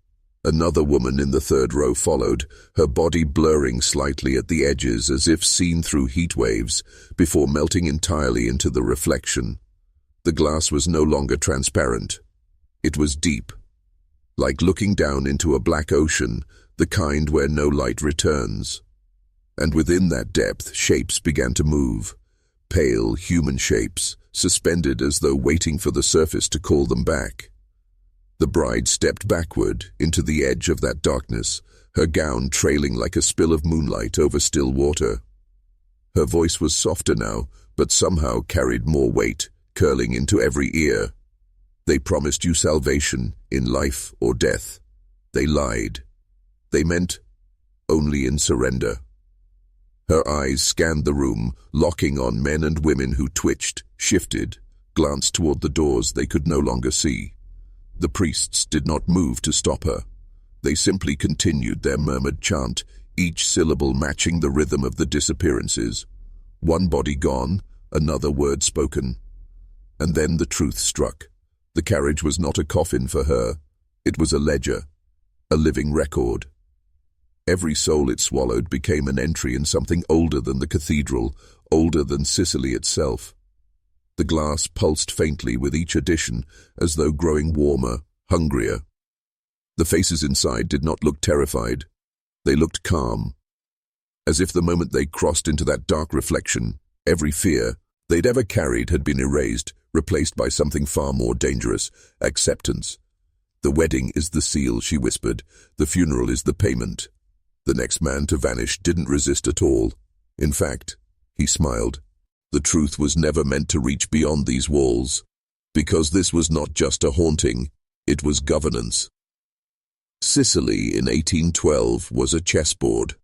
Another woman in the third row followed, her body blurring slightly at the edges as if seen through heat waves, before melting entirely into the reflection. The glass was no longer transparent. It was deep, like looking down into a black ocean, the kind where no light returns. And within that depth, shapes began to move. Pale, human shapes, suspended as though waiting for the surface to call them back. The bride stepped backward into the edge of that darkness, her gown trailing like a spill of moonlight over still water. Her voice was softer now, but somehow carried more weight, curling into every ear. "They promised you salvation in life or death. They lied. They meant only in surrender." Her eyes scanned the room, locking on men and women who twitched, shifted, glanced toward the doors they could no longer see. The priests did not move to stop her. They simply continued their murmured chant, each syllable matching the rhythm of the disappearances. One body gone, another word spoken. And then the truth struck. The carriage was not a coffin for her. It was a ledger, a living record. Every soul it swallowed became an entry in something older than the cathedral, older than Sicily itself. The glass pulsed faintly with each addition, as though growing warmer, hungrier. The faces inside did not look terrified. They looked calm, as if the moment they crossed into that dark reflection, every fear they'd ever carried had been erased, replaced by something far more dangerous: acceptance. "The wedding is the seal," she whispered. "The funeral is the payment." The next man to vanish didn't resist at all. In fact, he smiled. The truth was never meant to reach beyond these walls, because this was not just a haunting, it was governance. Sicily in 1812 was a chessboard.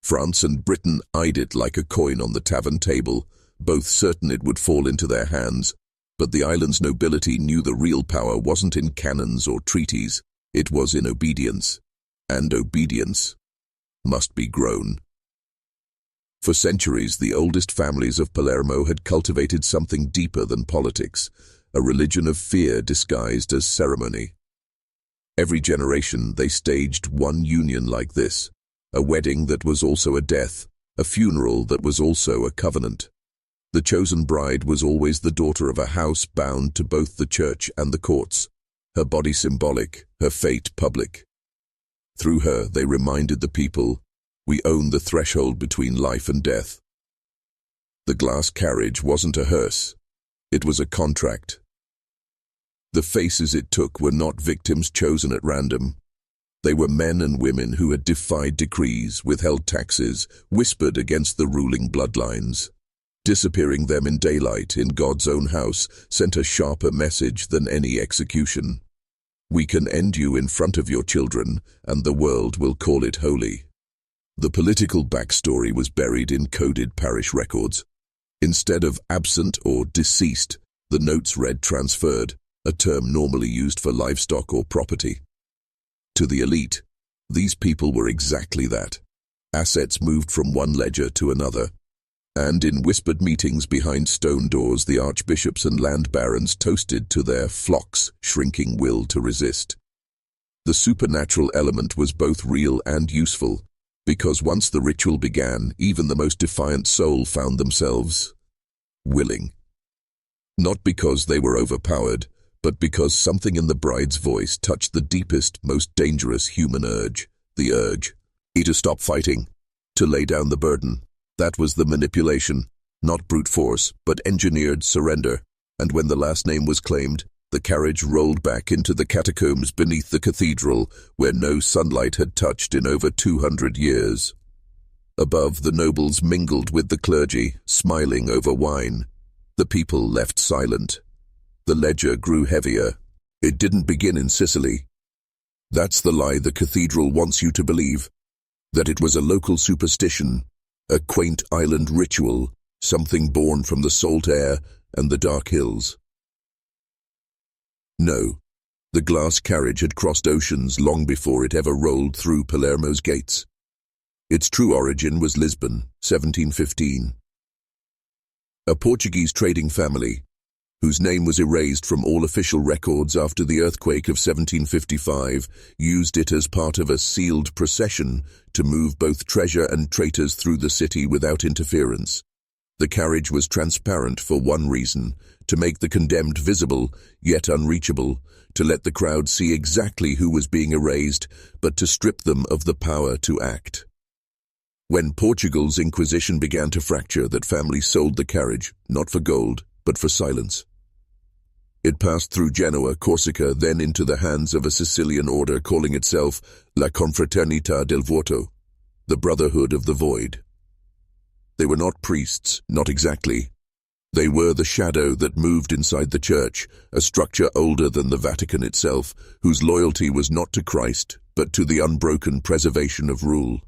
France and Britain eyed it like a coin on the tavern table, both certain it would fall into their hands, but the island's nobility knew the real power wasn't in cannons or treaties, it was in obedience. And obedience must be grown. For centuries, the oldest families of Palermo had cultivated something deeper than politics, a religion of fear disguised as ceremony. Every generation they staged one union like this, a wedding that was also a death, a funeral that was also a covenant. The chosen bride was always the daughter of a house bound to both the church and the courts, her body symbolic, her fate public. Through her, they reminded the people, we own the threshold between life and death. The glass carriage wasn't a hearse, it was a contract. The faces it took were not victims chosen at random. They were men and women who had defied decrees, withheld taxes, whispered against the ruling bloodlines. Disappearing them in daylight in God's own house sent a sharper message than any execution. We can end you in front of your children, and the world will call it holy. The political backstory was buried in coded parish records. Instead of absent or deceased, the notes read transferred, a term normally used for livestock or property. To the elite, these people were exactly that. Assets moved from one ledger to another. And in whispered meetings behind stone doors, the archbishops and land barons toasted to their flock's shrinking will to resist. The supernatural element was both real and useful, because once the ritual began, even the most defiant soul found themselves willing. Not because they were overpowered, but because something in the bride's voice touched the deepest, most dangerous human urge, the urge to stop fighting, to lay down the burden. That was the manipulation, not brute force, but engineered surrender. And when the last name was claimed, the carriage rolled back into the catacombs beneath the cathedral, where no sunlight had touched in over 200 years. Above, the nobles mingled with the clergy, smiling over wine. The people left silent. The ledger grew heavier. It didn't begin in Sicily. That's the lie the cathedral wants you to believe, that it was a local superstition, a quaint island ritual, something born from the salt air and the dark hills. No, the glass carriage had crossed oceans long before it ever rolled through Palermo's gates. Its true origin was Lisbon, 1715. A Portuguese trading family, whose name was erased from all official records after the earthquake of 1755, used it as part of a sealed procession to move both treasure and traitors through the city without interference. The carriage was transparent for one reason: to make the condemned visible, yet unreachable, to let the crowd see exactly who was being erased, but to strip them of the power to act. When Portugal's Inquisition began to fracture, that family sold the carriage, not for gold, but for silence. It passed through Genoa, Corsica, then into the hands of a Sicilian order calling itself La Confraternita del Vuoto, the Brotherhood of the Void. They were not priests, not exactly. They were the shadow that moved inside the church, a structure older than the Vatican itself, whose loyalty was not to Christ, but to the unbroken preservation of rule.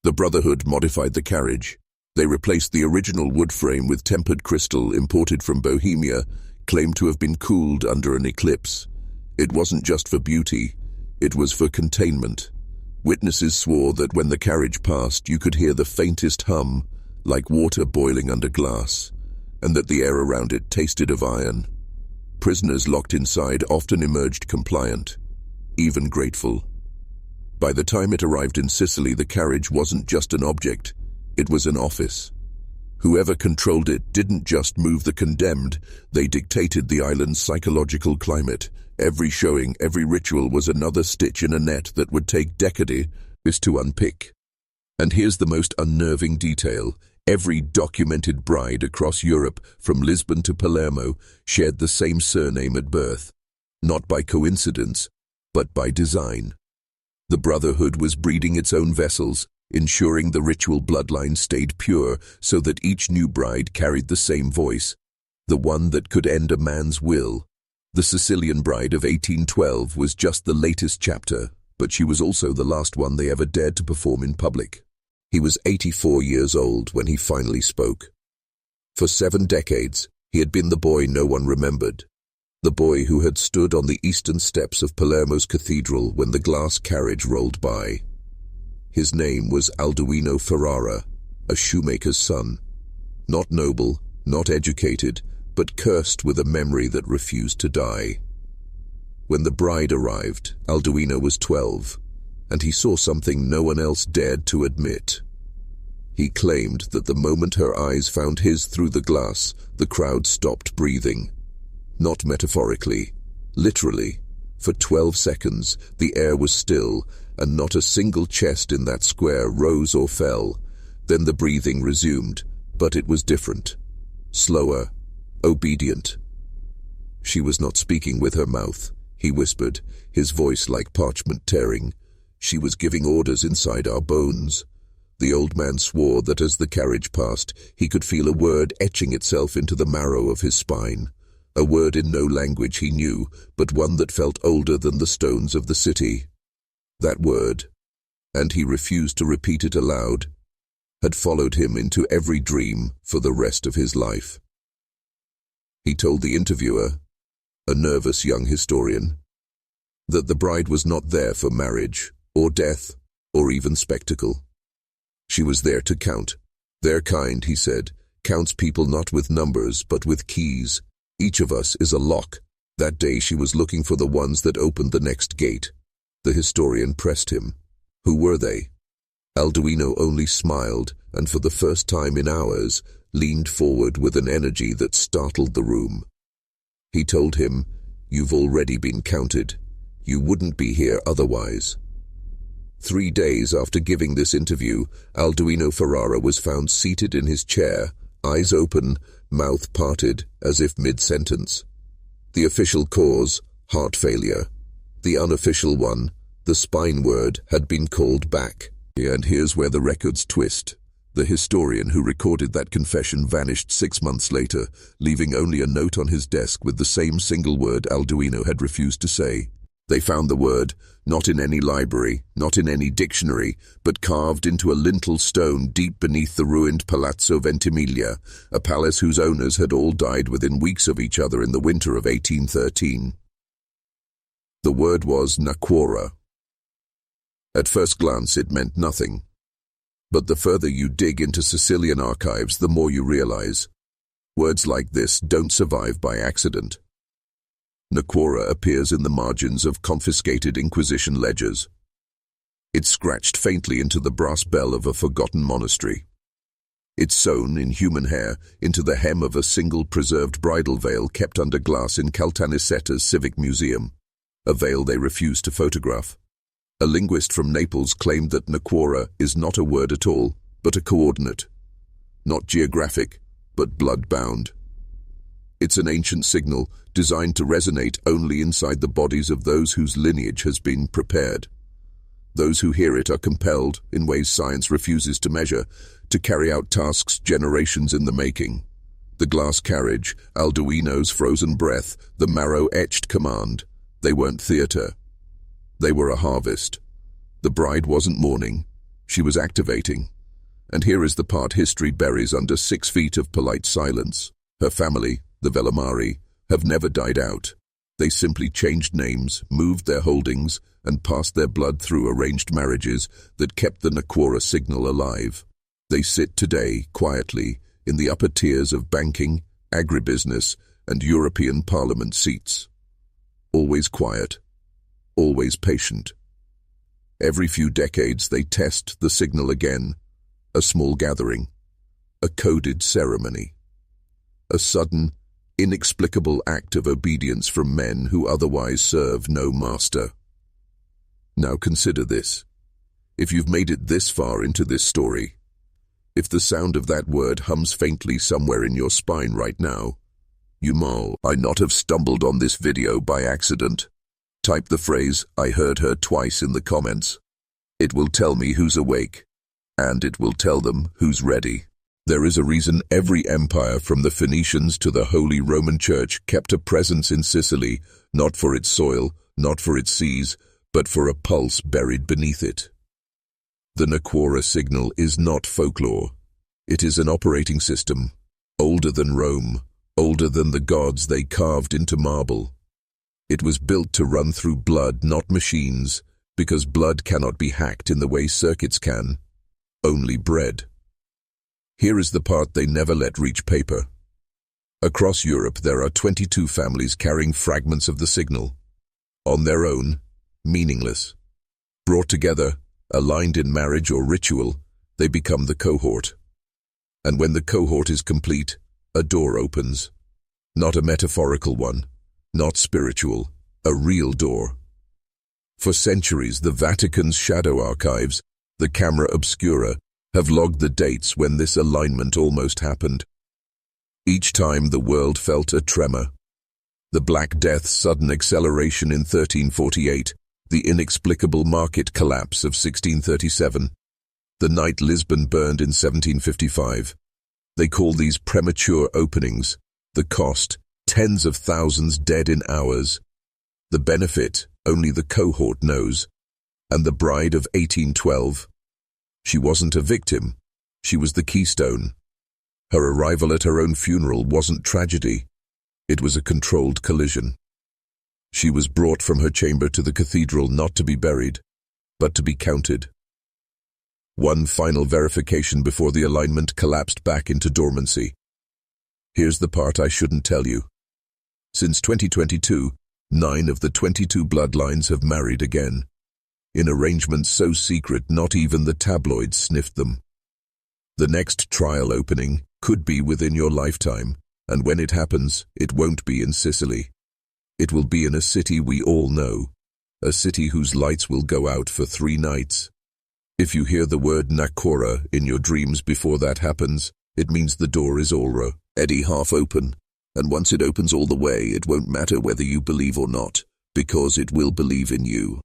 The Brotherhood modified the carriage. They replaced the original wood frame with tempered crystal imported from Bohemia, claimed to have been cooled under an eclipse. It wasn't just for beauty, it was for containment. Witnesses swore that when the carriage passed, you could hear the faintest hum, like water boiling under glass, and that the air around it tasted of iron. Prisoners locked inside often emerged compliant, even grateful. By the time it arrived in Sicily, the carriage wasn't just an object, it was an office. Whoever controlled it didn't just move the condemned, they dictated the island's psychological climate. Every showing, every ritual was another stitch in a net that would take decades to unpick. And here's the most unnerving detail. Every documented bride across Europe, from Lisbon to Palermo, shared the same surname at birth. Not by coincidence, but by design. The Brotherhood was breeding its own vessels, ensuring the ritual bloodline stayed pure so that each new bride carried the same voice, the one that could end a man's will. The Sicilian bride of 1812 was just the latest chapter, but she was also the last one they ever dared to perform in public. He was 84 years old when he finally spoke. For 7 decades, he had been the boy no one remembered, the boy who had stood on the eastern steps of Palermo's cathedral when the glass carriage rolled by. His name was Alduino Ferrara, a shoemaker's son. Not noble, not educated, but cursed with a memory that refused to die. When the bride arrived, Alduino was 12, and he saw something no one else dared to admit. He claimed that the moment her eyes found his through the glass, the crowd stopped breathing. Not metaphorically, literally. For 12 seconds, the air was still, and not a single chest in that square rose or fell. Then the breathing resumed, but it was different. Slower, obedient. She was not speaking with her mouth, he whispered, his voice like parchment tearing. She was giving orders inside our bones. The old man swore that as the carriage passed, he could feel a word etching itself into the marrow of his spine. A word in no language he knew, but one that felt older than the stones of the city. That word, and he refused to repeat it aloud, had followed him into every dream for the rest of his life. He told the interviewer, a nervous young historian, that the bride was not there for marriage, or death, or even spectacle. She was there to count, Their kind, he said, counts people not with numbers but with keys. Each of us is a lock. That day she was looking for the ones that opened the next gate. The historian pressed him. Who were they? Alduino only smiled, and for the first time in hours, leaned forward with an energy that startled the room. He told him, "You've already been counted. You wouldn't be here otherwise." 3 days after giving this interview, Alduino Ferrara was found seated in his chair, eyes open, mouth parted, as if mid-sentence. The official cause, heart failure. The unofficial one, the spine word, had been called back. And here's where the records twist. The historian who recorded that confession vanished 6 months later, leaving only a note on his desk with the same single word Alduino had refused to say. They found the word, not in any library, not in any dictionary, but carved into a lintel stone deep beneath the ruined Palazzo Ventimiglia, a palace whose owners had all died within weeks of each other in the winter of 1813. The word was Naquora. At first glance it meant nothing. But the further you dig into Sicilian archives, the more you realize. Words like this don't survive by accident. Naquora appears in the margins of confiscated Inquisition ledgers. It's scratched faintly into the brass bell of a forgotten monastery. It's sewn in human hair into the hem of a single preserved bridal veil kept under glass in Caltanissetta's Civic Museum, a veil they refused to photograph. A linguist from Naples claimed that Naquora is not a word at all, but a coordinate. Not geographic, but blood-bound. It's an ancient signal designed to resonate only inside the bodies of those whose lineage has been prepared. Those who hear it are compelled, in ways science refuses to measure, to carry out tasks generations in the making. The glass carriage, Alduino's frozen breath, the marrow-etched command. They weren't theater. They were a harvest. The bride wasn't mourning. She was activating. And here is the part history buries under 6 feet of polite silence. Her family, the Vellamari, have never died out. They simply changed names, moved their holdings, and passed their blood through arranged marriages that kept the Naquora signal alive. They sit today, quietly, in the upper tiers of banking, agribusiness, and European Parliament seats. Always quiet, always patient. Every few decades they test the signal again. A small gathering, a coded ceremony. A sudden, inexplicable act of obedience from men who otherwise serve no master. Now consider this. If you've made it this far into this story, if the sound of that word hums faintly somewhere in your spine right now, you I not have stumbled on this video by accident. Type the phrase, "I heard her" twice in the comments. It will tell me who's awake, and it will tell them who's ready. There is a reason every empire from the Phoenicians to the Holy Roman Church kept a presence in Sicily, not for its soil, not for its seas, but for a pulse buried beneath it. The Naquora signal is not folklore. It is an operating system, older than Rome, older than the gods they carved into marble. It was built to run through blood, not machines, because blood cannot be hacked in the way circuits can, only bread. Here is the part they never let reach paper. Across Europe there are 22 families carrying fragments of the signal. On their own, meaningless. Brought together, aligned in marriage or ritual, they become the cohort. And when the cohort is complete, a door opens. Not a metaphorical one, not spiritual, a real door. For centuries, the Vatican's shadow archives, the camera obscura, have logged the dates when this alignment almost happened. Each time the world felt a tremor. The Black Death's sudden acceleration in 1348, the inexplicable market collapse of 1637, the night Lisbon burned in 1755. They call these premature openings. The cost, tens of thousands dead in hours. The benefit, only the cohort knows. And the bride of 1812? She wasn't a victim. She was the keystone. Her arrival at her own funeral wasn't tragedy. It was a controlled collision. She was brought from her chamber to the cathedral not to be buried, but to be counted. One final verification before the alignment collapsed back into dormancy. Here's the part I shouldn't tell you. Since 2022, 9 of the 22 bloodlines have married again, in arrangements so secret not even the tabloids sniffed them. The next trial opening could be within your lifetime, and when it happens, it won't be in Sicily. It will be in a city we all know, a city whose lights will go out for 3 nights. If you hear the word Nakora in your dreams before that happens, it means the door is already half open, and once it opens all the way, it won't matter whether you believe or not, because it will believe in you.